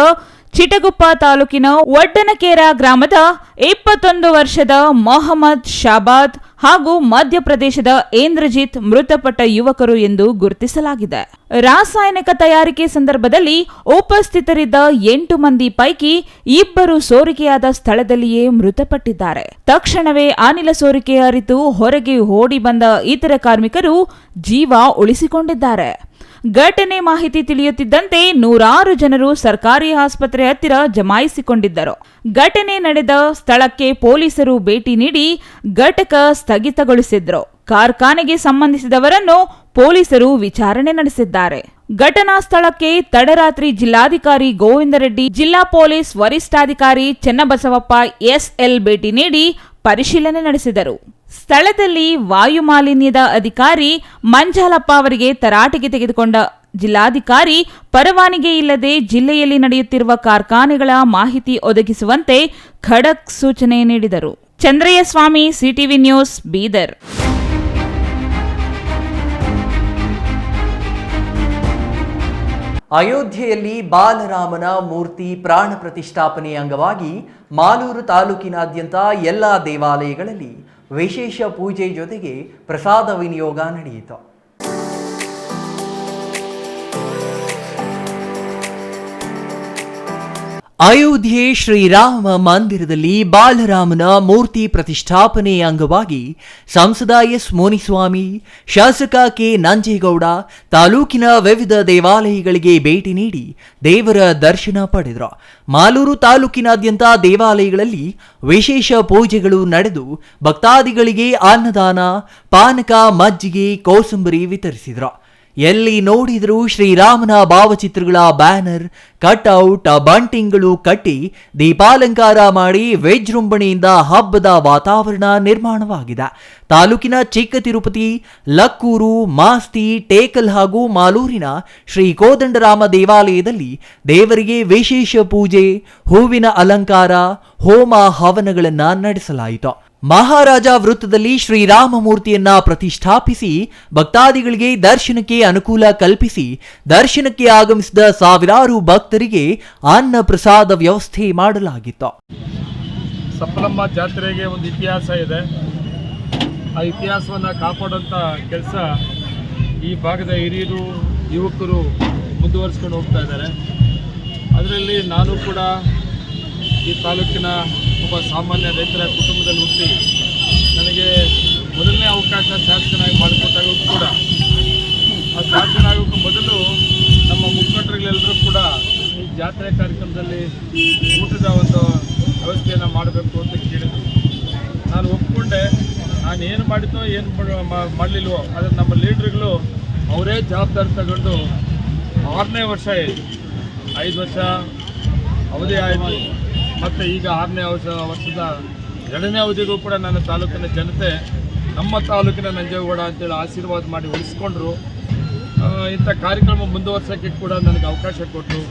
ಚಿಟಗುಪ್ಪ ತಾಲೂಕಿನ ಒಡ್ಡನಕೇರ ಗ್ರಾಮದ 21 ವರ್ಷದ ಮೊಹಮ್ಮದ್ ಶಾಬಾದ್ ಹಾಗೂ ಮಧ್ಯಪ್ರದೇಶದ ಇಂದ್ರಜಿತ್ ಮೃತಪಟ್ಟ ಯುವಕರು ಎಂದು ಗುರುತಿಸಲಾಗಿದೆ. ರಾಸಾಯನಿಕ ತಯಾರಿಕೆ ಸಂದರ್ಭದಲ್ಲಿ ಉಪಸ್ಥಿತರಿದ್ದ 8 ಮಂದಿ ಪೈಕಿ 2 ಸೋರಿಕೆಯಾದ ಸ್ಥಳದಲ್ಲಿಯೇ ಮೃತಪಟ್ಟಿದ್ದಾರೆ. ತಕ್ಷಣವೇ ಅನಿಲ ಸೋರಿಕೆ ಅರಿತು ಹೊರಗೆ ಓಡಿ ಬಂದ ಇತರ ಕಾರ್ಮಿಕರು ಜೀವ ಉಳಿಸಿಕೊಂಡಿದ್ದಾರೆ. ಘಟನೆ ಮಾಹಿತಿ ತಿಳಿಯುತ್ತಿದ್ದಂತೆ 100 ಜನರು ಸರ್ಕಾರಿ ಆಸ್ಪತ್ರೆ ಹತ್ತಿರ ಜಮಾಯಿಸಿಕೊಂಡಿದ್ದರು. ಘಟನೆ ನಡೆದ ಸ್ಥಳಕ್ಕೆ ಪೊಲೀಸರು ಭೇಟಿ ನೀಡಿ ಘಟಕ ಸ್ಥಗಿತಗೊಳಿಸಿದ್ರು. ಕಾರ್ಖಾನೆಗೆ ಸಂಬಂಧಿಸಿದವರನ್ನು ಪೊಲೀಸರು ವಿಚಾರಣೆ ನಡೆಸಿದ್ದಾರೆ. ಘಟನಾ ಸ್ಥಳಕ್ಕೆ ತಡರಾತ್ರಿ ಜಿಲ್ಲಾಧಿಕಾರಿ ಗೋವಿಂದ ರೆಡ್ಡಿ, ಜಿಲ್ಲಾ ಪೊಲೀಸ್ ವರಿಷ್ಠಾಧಿಕಾರಿ ಚೆನ್ನಬಸವಪ್ಪ ಎಸ್ಎಲ್ ಭೇಟಿ ನೀಡಿ ಪರಿಶೀಲನೆ ನಡೆಸಿದರು. ಸ್ಥಳದಲ್ಲಿ ವಾಯು ಮಾಲಿನ್ಯದ ಅಧಿಕಾರಿ ಮಂಜಾಲಪ್ಪ ಅವರಿಗೆ ತರಾಟೆಗೆ ತೆಗೆದುಕೊಂಡ ಜಿಲ್ಲಾಧಿಕಾರಿ ಪರವಾನಗಿ ಇಲ್ಲದೆ ಜಿಲ್ಲೆಯಲ್ಲಿ ನಡೆಯುತ್ತಿರುವ ಕಾರ್ಖಾನೆಗಳ ಮಾಹಿತಿ ಒದಗಿಸುವಂತೆ ಖಡಕ್ ಸೂಚನೆ ನೀಡಿದರು. ಚಂದ್ರಯ್ಯ ಸ್ವಾಮಿ, ಸಿಟಿವಿ ನ್ಯೂಸ್, ಬೀದರ್. ಅಯೋಧ್ಯೆಯಲ್ಲಿ ಬಾಲರಾಮನ ಮೂರ್ತಿ ಪ್ರಾಣ ಪ್ರತಿಷ್ಠಾಪನೆ ಅಂಗವಾಗಿ ಮಾಲೂರು ತಾಲೂಕಿನಾದ್ಯಂತ ಎಲ್ಲ ದೇವಾಲಯಗಳಲ್ಲಿ ವಿಶೇಷ ಪೂಜೆ ಜೊತೆಗೆ ಪ್ರಸಾದ ವಿನಿಯೋಗ ನಡೆಯಿತು. ಅಯೋಧ್ಯೆ ಶ್ರೀರಾಮ ಮಂದಿರದಲ್ಲಿ ಬಾಲರಾಮನ ಮೂರ್ತಿ ಪ್ರತಿಷ್ಠಾಪನೆ ಅಂಗವಾಗಿ ಸಂಸದ ಎಸ್ ಮುನಿಸ್ವಾಮಿ, ಶಾಸಕ ಕೆ ನಂಜೇಗೌಡ ತಾಲೂಕಿನ ವಿವಿಧ ದೇವಾಲಯಗಳಿಗೆ ಭೇಟಿ ನೀಡಿ ದೇವರ ದರ್ಶನ ಪಡೆದರು. ಮಾಲೂರು ತಾಲೂಕಿನಾದ್ಯಂತ ದೇವಾಲಯಗಳಲ್ಲಿ ವಿಶೇಷ ಪೂಜೆಗಳು ನಡೆದು ಭಕ್ತಾದಿಗಳಿಗೆ ಅನ್ನದಾನ, ಪಾನಕ, ಮಜ್ಜಿಗೆ, ಕೋಸಂಬರಿ ವಿತರಿಸಿದರು. ಎಲ್ಲಿ ನೋಡಿದರೂ ಶ್ರೀರಾಮನ ಭಾವಚಿತ್ರಗಳ ಬ್ಯಾನರ್, ಕಟ್ಔಟ್, ಬಂಟಿಂಗ್ಗಳು ಕಟ್ಟಿ ದೀಪಾಲಂಕಾರ ಮಾಡಿ ವಿಜೃಂಭಣೆಯಿಂದ ಹಬ್ಬದ ವಾತಾವರಣ ನಿರ್ಮಾಣವಾಗಿದೆ. ತಾಲೂಕಿನ ಚಿಕ್ಕ ತಿರುಪತಿ, ಲಕ್ಕೂರು, ಮಾಸ್ತಿ, ಟೇಕಲ್ ಹಾಗೂ ಮಾಲೂರಿನ ಶ್ರೀ ಕೋದಂಡರಾಮ ದೇವಾಲಯದಲ್ಲಿ ದೇವರಿಗೆ ವಿಶೇಷ ಪೂಜೆ, ಹೂವಿನ ಅಲಂಕಾರ, ಹೋಮ ಹವನಗಳನ್ನು ನಡೆಸಲಾಯಿತು. ಮಹಾರಾಜ ವೃತ್ತದಲ್ಲಿ ಶ್ರೀರಾಮ ಮೂರ್ತಿಯನ್ನ ಪ್ರತಿಷ್ಠಾಪಿಸಿ ಭಕ್ತಾದಿಗಳಿಗೆ ದರ್ಶನಕ್ಕೆ ಅನುಕೂಲ ಕಲ್ಪಿಸಿ ದರ್ಶನಕ್ಕೆ ಆಗಮಿಸಿದ ಸಾವಿರಾರು ಭಕ್ತರಿಗೆ ಅನ್ನ ಪ್ರಸಾದ ವ್ಯವಸ್ಥೆ ಮಾಡಲಾಗಿತ್ತು. ಸಪ್ಪಲಮ್ಮ ಜಾತ್ರೆಗೆ ಒಂದು ಇತಿಹಾಸ ಇದೆ. ಆ ಇತಿಹಾಸವನ್ನು ಕಾಪಾಡುವಂಥ ಕೆಲಸ ಈ ಭಾಗದ ಹಿರಿಯರು, ಯುವಕರು ಮುಂದುವರಿಸ್ಕೊಂಡು ಹೋಗ್ತಾ ಇದ್ದಾರೆ. ಅದರಲ್ಲಿ ನಾನು ಕೂಡ ಈ ತಾಲೂಕಿನ ಒಬ್ಬ ಸಾಮಾನ್ಯ ರೈತರ ಕುಟುಂಬದಲ್ಲಿ ಹುಟ್ಟಿ ನನಗೆ ಮೊದಲನೇ ಅವಕಾಶ ಶಾಸಕನಾಗಿ ಮಾಡಿಕೊಟ್ಟಾಗೂ ಕೂಡ ಆ ಶಾಸಕನಾಗೋಕ್ಕೂ ಮೊದಲು ನಮ್ಮ ಮುಖಂಡರುಗಳೆಲ್ಲರೂ ಕೂಡ ಈ ಜಾತ್ರೆ ಕಾರ್ಯಕ್ರಮದಲ್ಲಿ ಊಟದ ಒಂದು ವ್ಯವಸ್ಥೆಯನ್ನು ಮಾಡಬೇಕು ಅಂತ ಕೇಳಿದರು. ನಾನು ಒಪ್ಪಿಕೊಂಡೆ. ನಾನು ಏನು ಮಾಡಿದ್ದೋ ಏನು ಮಾಡಲಿಲ್ವೋ ಅದನ್ನು ನಮ್ಮ ಲೀಡ್ರುಗಳು ಅವರೇ ಜವಾಬ್ದಾರಿ ತಗೊಂಡು 6ನೇ ವರ್ಷ 5 ವರ್ಷ ಅವಧಿ ಆಯಿತು. ಮತ್ತು ಈಗ 6ನೇ ವರ್ಷದ 2ನೇ ಅವಧಿಗೂ ಕೂಡ ನನ್ನ ತಾಲೂಕಿನ ಜನತೆ ನಮ್ಮ ತಾಲೂಕಿನ ನಂಜೇಗೌಡ ಅಂತೇಳಿ ಆಶೀರ್ವಾದ ಮಾಡಿ ಉಳಿಸ್ಕೊಂಡ್ರು. ಇಂಥ ಕಾರ್ಯಕ್ರಮ ಮುಂದುವರ್ಸೋಕ್ಕೆ ಕೂಡ ನನಗೆ ಅವಕಾಶ ಕೊಟ್ಟರು.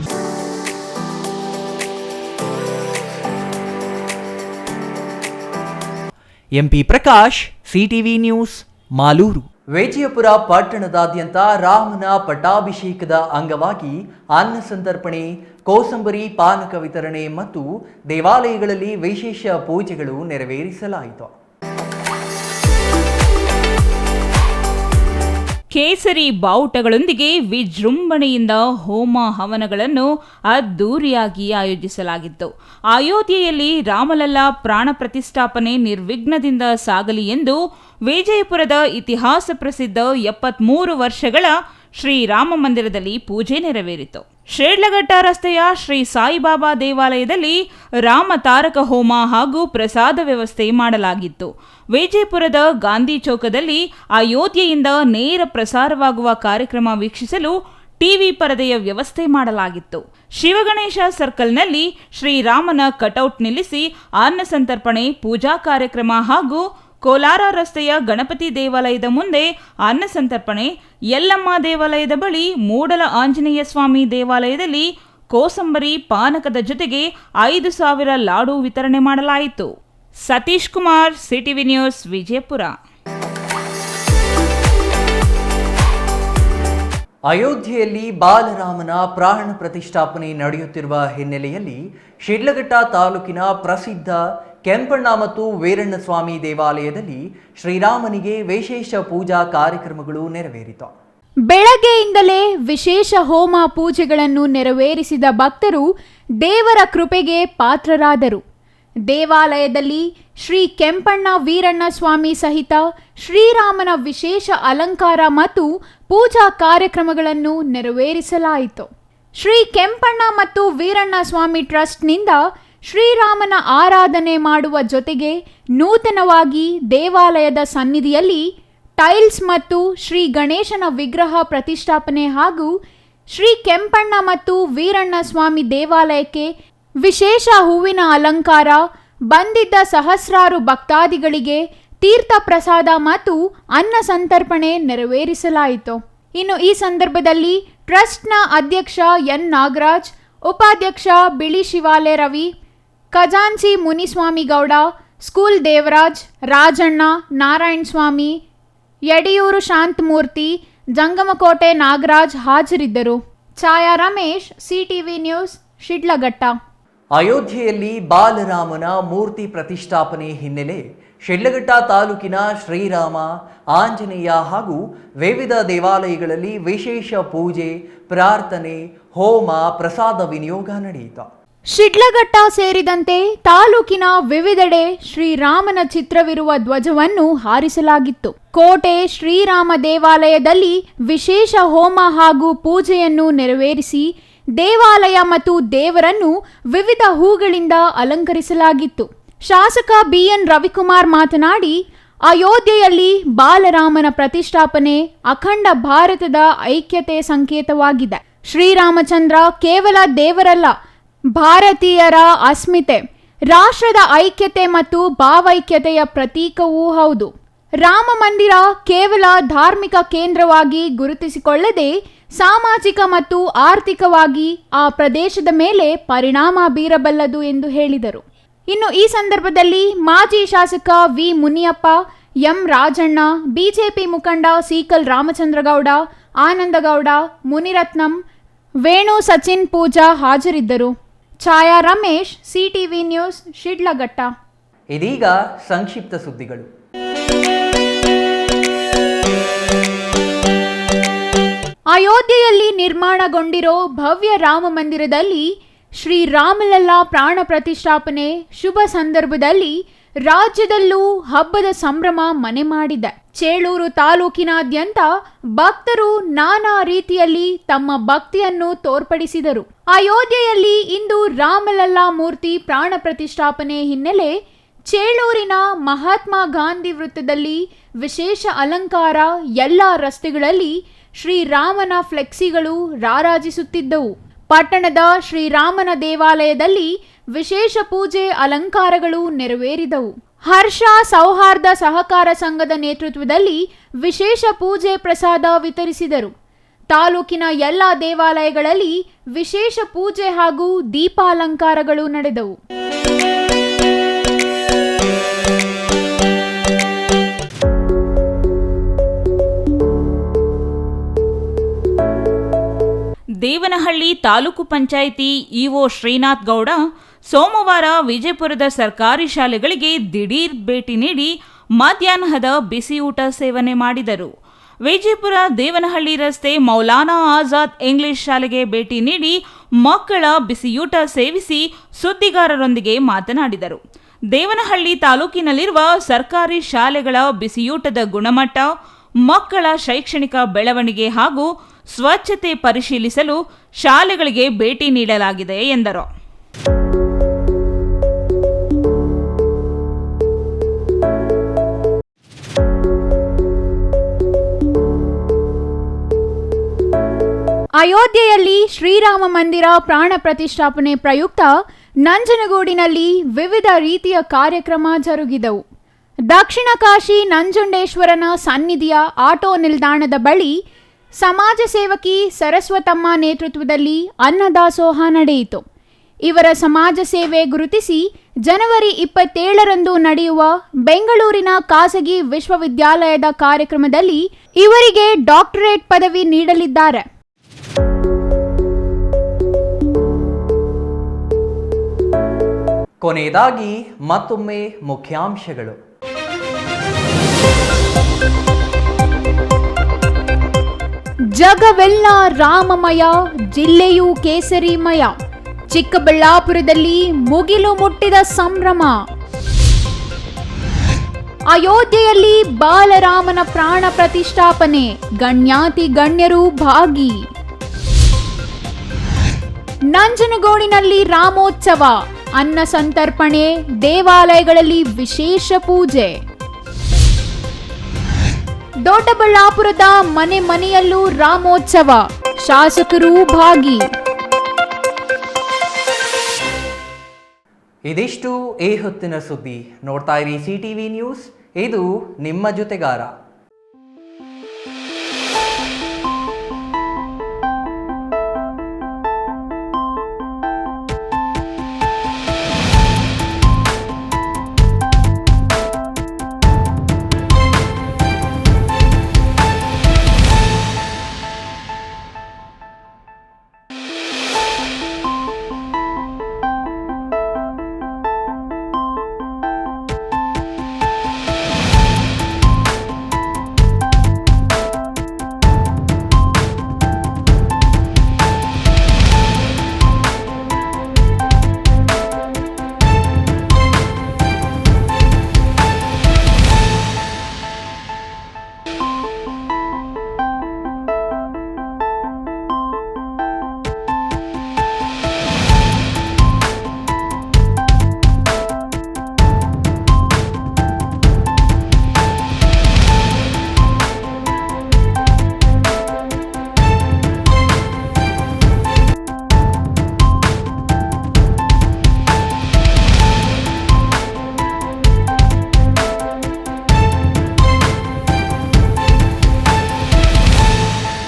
MP Prakash, CTV news, Malur. Vijayapura ಪಟ್ಟಣದಾದ್ಯಂತ ರಾಮನ ಪಟ್ಟಾಭಿಷೇಕದ ಅಂಗವಾಗಿ ಅನ್ನ ಸಂತರ್ಪಣೆ, ಕೋಸಂಬರಿ, ಪಾನಕ ವಿತರಣೆ ಮತ್ತು ದೇವಾಲಯಗಳಲ್ಲಿ ವಿಶೇಷ ಪೂಜೆಗಳು ನೆರವೇರಿಸಲಾಯಿತು. ಕೇಸರಿ ಬಾವುಟಗಳೊಂದಿಗೆ ವಿಜೃಂಭಣೆಯಿಂದ ಹೋಮ ಹವನಗಳನ್ನು ಅದ್ದೂರಿಯಾಗಿ ಆಯೋಜಿಸಲಾಗಿತ್ತು. ಅಯೋಧ್ಯೆಯಲ್ಲಿ ರಾಮಲಲ್ಲಾ ಪ್ರಾಣ ಪ್ರತಿಷ್ಠಾಪನೆ ನಿರ್ವಿಘ್ನದಿಂದ ಸಾಗಲಿ ಎಂದು ವಿಜಯಪುರದ ಇತಿಹಾಸ ಪ್ರಸಿದ್ಧ 73 ವರ್ಷಗಳ ಶ್ರೀರಾಮ ಮಂದಿರದಲ್ಲಿ ಪೂಜೆ ನೆರವೇರಿತು. ಶೇಡ್ಲಘಟ್ಟ ರಸ್ತೆಯ ಶ್ರೀ ಸಾಯಿಬಾಬಾ ದೇವಾಲಯದಲ್ಲಿ ರಾಮ ತಾರಕ ಹೋಮ ಹಾಗೂ ಪ್ರಸಾದ ವ್ಯವಸ್ಥೆ ಮಾಡಲಾಗಿತ್ತು. ವಿಜಯಪುರದ ಗಾಂಧಿ ಚೌಕದಲ್ಲಿ ಅಯೋಧ್ಯೆಯಿಂದ ನೇರ ಪ್ರಸಾರವಾಗುವ ಕಾರ್ಯಕ್ರಮ ವೀಕ್ಷಿಸಲು ಟಿವಿ ಪರದೆಯ ವ್ಯವಸ್ಥೆ ಮಾಡಲಾಗಿತ್ತು. ಶಿವಗಣೇಶ ಸರ್ಕಲ್ನಲ್ಲಿ ಶ್ರೀರಾಮನ ಕಟೌಟ್ ನಿಲ್ಲಿಸಿ ಅನ್ನ ಸಂತರ್ಪಣೆ, ಪೂಜಾ ಕಾರ್ಯಕ್ರಮ ಹಾಗೂ ಕೋಲಾರ ರಸ್ತೆಯ ಗಣಪತಿ ದೇವಾಲಯದ ಮುಂದೆ ಅನ್ನ ಸಂತರ್ಪಣೆ, ಯಲ್ಲಮ್ಮ ದೇವಾಲಯದ ಬಳಿ ಮೂಡಲ ಆಂಜನೇಯ ಸ್ವಾಮಿ ದೇವಾಲಯದಲ್ಲಿ ಕೋಸಂಬರಿ, ಪಾನಕದ ಜೊತೆಗೆ 5,000 ಲಾಡು ವಿತರಣೆ ಮಾಡಲಾಯಿತು. Satish Kumar, CTV news, Vijayapura. ಅಯೋಧ್ಯೆಯಲ್ಲಿ ಬಾಲರಾಮನ ಪ್ರಾಣ ಪ್ರತಿಷ್ಠಾಪನೆ ನಡೆಯುತ್ತಿರುವ ಹಿನ್ನೆಲೆಯಲ್ಲಿ ಶಿಡ್ಲಘಟ್ಟ ತಾಲೂಕಿನ ಪ್ರಸಿದ್ಧ ಕೆಂಪಣ್ಣ ಮತ್ತು ವೀರಣ್ಣಸ್ವಾಮಿ ದೇವಾಲಯದಲ್ಲಿ ಶ್ರೀರಾಮನಿಗೆ ವಿಶೇಷ ಪೂಜಾ ಕಾರ್ಯಕ್ರಮಗಳು ನೆರವೇರಿತು. ಬೆಳಗ್ಗೆಯಿಂದಲೇ ವಿಶೇಷ ಹೋಮ ಪೂಜೆಗಳನ್ನು ನೆರವೇರಿಸಿದ ಭಕ್ತರು ದೇವರ ಕೃಪೆಗೆ ಪಾತ್ರರಾದರು. ದೇವಾಲಯದಲ್ಲಿ ಶ್ರೀ ಕೆಂಪಣ್ಣ ವೀರಣ್ಣ ಸ್ವಾಮಿ ಸಹಿತ ಶ್ರೀರಾಮನ ವಿಶೇಷ ಅಲಂಕಾರ ಮತ್ತು ಪೂಜಾ ಕಾರ್ಯಕ್ರಮಗಳನ್ನು ನೆರವೇರಿಸಲಾಯಿತು. ಶ್ರೀ ಕೆಂಪಣ್ಣ ಮತ್ತು ವೀರಣ್ಣ ಸ್ವಾಮಿ ಟ್ರಸ್ಟ್ನಿಂದ ಶ್ರೀರಾಮನ ಆರಾಧನೆ ಮಾಡುವ ಜೊತೆಗೆ ನೂತನವಾಗಿ ದೇವಾಲಯದ ಸನ್ನಿಧಿಯಲ್ಲಿ ಟೈಲ್ಸ್ ಮತ್ತು ಶ್ರೀ ಗಣೇಶನ ವಿಗ್ರಹ ಪ್ರತಿಷ್ಠಾಪನೆ ಹಾಗೂ ಶ್ರೀ ಕೆಂಪಣ್ಣ ಮತ್ತು ವೀರಣ್ಣ ಸ್ವಾಮಿ ದೇವಾಲಯಕ್ಕೆ ವಿಶೇಷ ಹೂವಿನ ಅಲಂಕಾರ, ಬಂದಿದ್ದ ಸಹಸ್ರಾರು ಭಕ್ತಾದಿಗಳಿಗೆ ತೀರ್ಥ ಪ್ರಸಾದ ಮತ್ತು ಅನ್ನ ಸಂತರ್ಪಣೆ ನೆರವೇರಿಸಲಾಯಿತು. ಇನ್ನು ಈ ಸಂದರ್ಭದಲ್ಲಿ ಟ್ರಸ್ಟ್ನ ಅಧ್ಯಕ್ಷ ಎನ್ ನಾಗರಾಜ್, ಉಪಾಧ್ಯಕ್ಷ ಬಿಳಿ ಶಿವಾಲೆ ರವಿ, ಖಜಾಂಚಿ ಮುನಿಸ್ವಾಮಿಗೌಡ, ಸ್ಕೂಲ್ ದೇವರಾಜ್, ರಾಜಣ್ಣ, ನಾರಾಯಣ ಸ್ವಾಮಿ, ಯಡಿಯೂರು ಶಾಂತಮೂರ್ತಿ, ಜಂಗಮಕೋಟೆ ನಾಗರಾಜ್ ಹಾಜರಿದ್ದರು. Chaya Ramesh, CTV news, Sidlaghatta. ಅಯೋಧ್ಯೆಯಲ್ಲಿ ಬಾಲರಾಮನ ಮೂರ್ತಿ ಪ್ರತಿಷ್ಠಾಪನೆ ಹಿನ್ನೆಲೆ ಶಿಡ್ಲಘಟ್ಟ ತಾಲೂಕಿನ ಶ್ರೀರಾಮ, ಆಂಜನೇಯ ಹಾಗೂ ವಿವಿಧ ದೇವಾಲಯಗಳಲ್ಲಿ ವಿಶೇಷ ಪೂಜೆ, ಪ್ರಾರ್ಥನೆ, ಹೋಮ, ಪ್ರಸಾದ ವಿನಿಯೋಗ ನಡೆಯಿತು. ಶಿಡ್ಲಘಟ್ಟ ಸೇರಿದಂತೆ ತಾಲೂಕಿನ ವಿವಿಧೆಡೆ ಶ್ರೀರಾಮನ ಚಿತ್ರವಿರುವ ಧ್ವಜವನ್ನು ಹಾರಿಸಲಾಗಿತ್ತು. ಕೋಟೆ ಶ್ರೀರಾಮ ದೇವಾಲಯದಲ್ಲಿ ವಿಶೇಷ ಹೋಮ ಹಾಗೂ ಪೂಜೆಯನ್ನು ನೆರವೇರಿಸಿ ದೇವಾಲಯ ಮತ್ತು ದೇವರನ್ನು ವಿವಿಧ ಹೂಗಳಿಂದ ಅಲಂಕರಿಸಲಾಗಿತ್ತು. ಶಾಸಕ ಬಿಎನ್ ರವಿಕುಮಾರ್ ಮಾತನಾಡಿ, ಅಯೋಧ್ಯೆಯಲ್ಲಿ ಬಾಲರಾಮನ ಪ್ರತಿಷ್ಠಾಪನೆ ಅಖಂಡ ಭಾರತದ ಐಕ್ಯತೆ ಸಂಕೇತವಾಗಿದೆ. ಶ್ರೀರಾಮಚಂದ್ರ ಕೇವಲ ದೇವರಲ್ಲ, ಭಾರತೀಯರ ಅಸ್ಮಿತೆ, ರಾಷ್ಟ್ರದ ಐಕ್ಯತೆ ಮತ್ತು ಭಾವೈಕ್ಯತೆಯ ಪ್ರತೀಕವೂ ಹೌದು. ರಾಮ ಮಂದಿರ ಕೇವಲ ಧಾರ್ಮಿಕ ಕೇಂದ್ರವಾಗಿ ಗುರುತಿಸಿಕೊಳ್ಳದೆ ಸಾಮಾಜಿಕ ಮತ್ತು ಆರ್ಥಿಕವಾಗಿ ಆ ಪ್ರದೇಶದ ಮೇಲೆ ಪರಿಣಾಮ ಬೀರಬಲ್ಲದು ಎಂದು ಹೇಳಿದರು. ಇನ್ನು ಈ ಸಂದರ್ಭದಲ್ಲಿ ಮಾಜಿ ಶಾಸಕ V Muniyappa, M Rajanna, BJP ಮುಖಂಡ ಸೀಕಲ್ ರಾಮಚಂದ್ರಗೌಡ, ಆನಂದಗೌಡ, ಮುನಿರತ್ನಂ, ವೇಣು ಸಚಿನ್ ಪೂಜಾ ಹಾಜರಿದ್ದರು. Chaya Ramesh, CTV news, Shidlaghatta. ಇದೀಗ ಸಂಕ್ಷಿಪ್ತ ಸುದ್ದಿಗಳು. ಅಯೋಧ್ಯೆಯಲ್ಲಿ ನಿರ್ಮಾಣಗೊಂಡಿರೋ ಭವ್ಯ ರಾಮ ಮಂದಿರದಲ್ಲಿ ಶ್ರೀರಾಮಲಲ್ಲಾ ಪ್ರಾಣ ಪ್ರತಿಷ್ಠಾಪನೆ ಶುಭ ಸಂದರ್ಭದಲ್ಲಿ ರಾಜ್ಯದಲ್ಲೂ ಹಬ್ಬದ ಸಂಭ್ರಮ ಮನೆ ಮಾಡಿದೆ. ಚೇಳೂರು ತಾಲೂಕಿನಾದ್ಯಂತ ಭಕ್ತರು ನಾನಾ ರೀತಿಯಲ್ಲಿ ತಮ್ಮ ಭಕ್ತಿಯನ್ನು ತೋರ್ಪಡಿಸಿದರು. ಅಯೋಧ್ಯೆಯಲ್ಲಿ ಇಂದು ರಾಮಲಲ್ಲಾ ಮೂರ್ತಿ ಪ್ರಾಣ ಪ್ರತಿಷ್ಠಾಪನೆ ಹಿನ್ನೆಲೆ ಚೇಳೂರಿನ ಮಹಾತ್ಮ ಗಾಂಧಿ ವೃತ್ತದಲ್ಲಿ ವಿಶೇಷ ಅಲಂಕಾರ, ಎಲ್ಲ ರಸ್ತೆಗಳಲ್ಲಿ ಶ್ರೀರಾಮನ ಫ್ಲೆಕ್ಸಿಗಳು ರಾರಾಜಿಸುತ್ತಿದ್ದವು. ಪಟ್ಟಣದ ಶ್ರೀರಾಮನ ದೇವಾಲಯದಲ್ಲಿ ವಿಶೇಷ ಪೂಜೆ, ಅಲಂಕಾರಗಳು ನೆರವೇರಿದವು. ಹರ್ಷ ಸೌಹಾರ್ದ ಸಹಕಾರ ಸಂಘದ ನೇತೃತ್ವದಲ್ಲಿ ವಿಶೇಷ ಪೂಜೆ, ಪ್ರಸಾದ ವಿತರಿಸಿದರು. ತಾಲೂಕಿನ ಎಲ್ಲ ದೇವಾಲಯಗಳಲ್ಲಿ ವಿಶೇಷ ಪೂಜೆ ಹಾಗೂ ದೀಪಾಲಂಕಾರಗಳು ನಡೆದವು. ದೇವನಹಳ್ಳಿ ತಾಲೂಕು ಪಂಚಾಯಿತಿ ಇಒ ಶ್ರೀನಾಥ್ ಗೌಡ ಸೋಮವಾರ ವಿಜಯಪುರದ ಸರ್ಕಾರಿ ಶಾಲೆಗಳಿಗೆ ದಿಢೀರ್ ಭೇಟಿ ನೀಡಿ ಮಧ್ಯಾಹ್ನದ ಬಿಸಿಯೂಟ ಸೇವನೆ ಮಾಡಿದರು. ವಿಜಯಪುರ ದೇವನಹಳ್ಳಿ ರಸ್ತೆ ಮೌಲಾನಾ ಆಜಾದ್ ಇಂಗ್ಲಿಷ್ ಶಾಲೆಗೆ ಭೇಟಿ ನೀಡಿ ಮಕ್ಕಳ ಬಿಸಿಯೂಟ ಸೇವಿಸಿ ಸುದ್ದಿಗಾರರೊಂದಿಗೆ ಮಾತನಾಡಿದರು. ದೇವನಹಳ್ಳಿ ತಾಲೂಕಿನಲ್ಲಿರುವ ಸರ್ಕಾರಿ ಶಾಲೆಗಳ ಬಿಸಿಯೂಟದ ಗುಣಮಟ್ಟ, ಮಕ್ಕಳ ಶೈಕ್ಷಣಿಕ ಬೆಳವಣಿಗೆ ಹಾಗೂ ಸ್ವಚ್ಛತೆ ಪರಿಶೀಲಿಸಲು ಶಾಲೆಗಳಿಗೆ ಭೇಟಿ ನೀಡಲಾಗಿದೆ ಎಂದರು. ಅಯೋಧ್ಯೆಯಲ್ಲಿ ಶ್ರೀರಾಮ ಮಂದಿರ ಪ್ರಾಣ ಪ್ರತಿಷ್ಠಾಪನೆ ಪ್ರಯುಕ್ತ ನಂಜನಗೂಡಿನಲ್ಲಿ ವಿವಿಧ ರೀತಿಯ ಕಾರ್ಯಕ್ರಮ ಜರುಗಿದವು. ದಕ್ಷಿಣ ಕಾಶಿ ನಂಜುಂಡೇಶ್ವರನ ಸನ್ನಿಧಿಯ ಆಟೋ ನಿಲ್ದಾಣದ ಬಳಿ ಸಮಾಜ ಸೇವಕಿ ಸರಸ್ವತಮ್ಮ ನೇತೃತ್ವದಲ್ಲಿ ಅನ್ನದಾಸೋಹ ನಡೆಯಿತು. ಇವರ ಸಮಾಜ ಸೇವೆ ಗುರುತಿಸಿ ಜನವರಿ 27ರಂದು ನಡೆಯುವ ಬೆಂಗಳೂರಿನ ಖಾಸಗಿ ವಿಶ್ವವಿದ್ಯಾಲಯದ ಕಾರ್ಯಕ್ರಮದಲ್ಲಿ ಇವರಿಗೆ ಡಾಕ್ಟರೇಟ್ ಪದವಿ ನೀಡಲಿದ್ದಾರೆ. ಕೊನೆಯದಾಗಿ ಮತ್ತೊಮ್ಮೆ ಮುಖ್ಯಾಂಶಗಳು. ಜಗವೆಲ್ಲ ರಾಮಮಯ, ಜಿಲ್ಲೆಯೂ ಕೇಸರಿಮಯ. ಚಿಕ್ಕಬಳ್ಳಾಪುರದಲ್ಲಿ ಮುಗಿಲು ಮುಟ್ಟಿದ ಸಂಭ್ರಮ. ಅಯೋಧ್ಯೆಯಲ್ಲಿ ಬಾಲರಾಮನ ಪ್ರಾಣ ಪ್ರತಿಷ್ಠಾಪನೆ, ಗಣ್ಯಾತಿ ಗಣ್ಯರು ಭಾಗಿ. ನಂಜನಗೂಡಿನಲ್ಲಿ ರಾಮೋತ್ಸವ, ಅನ್ನ ಸಂತರ್ಪಣೆ, ದೇವಾಲಯಗಳಲ್ಲಿ ವಿಶೇಷ ಪೂಜೆ. ದೊಡ್ಡಬಳ್ಳಾಪುರದ ಮನೆ ಮನೆಯಲ್ಲೂ ರಾಮೋತ್ಸವ, ಶಾಸಕರು ಭಾಗಿ. ಇದಿಷ್ಟು ಈ ಹೊತ್ತಿನ ಸುದ್ದಿ. ನೋಡ್ತಾ ಇರಿ ಸಿಟಿವಿ ನ್ಯೂಸ್, ಇದು ನಿಮ್ಮ ಜೊತೆಗಾರ.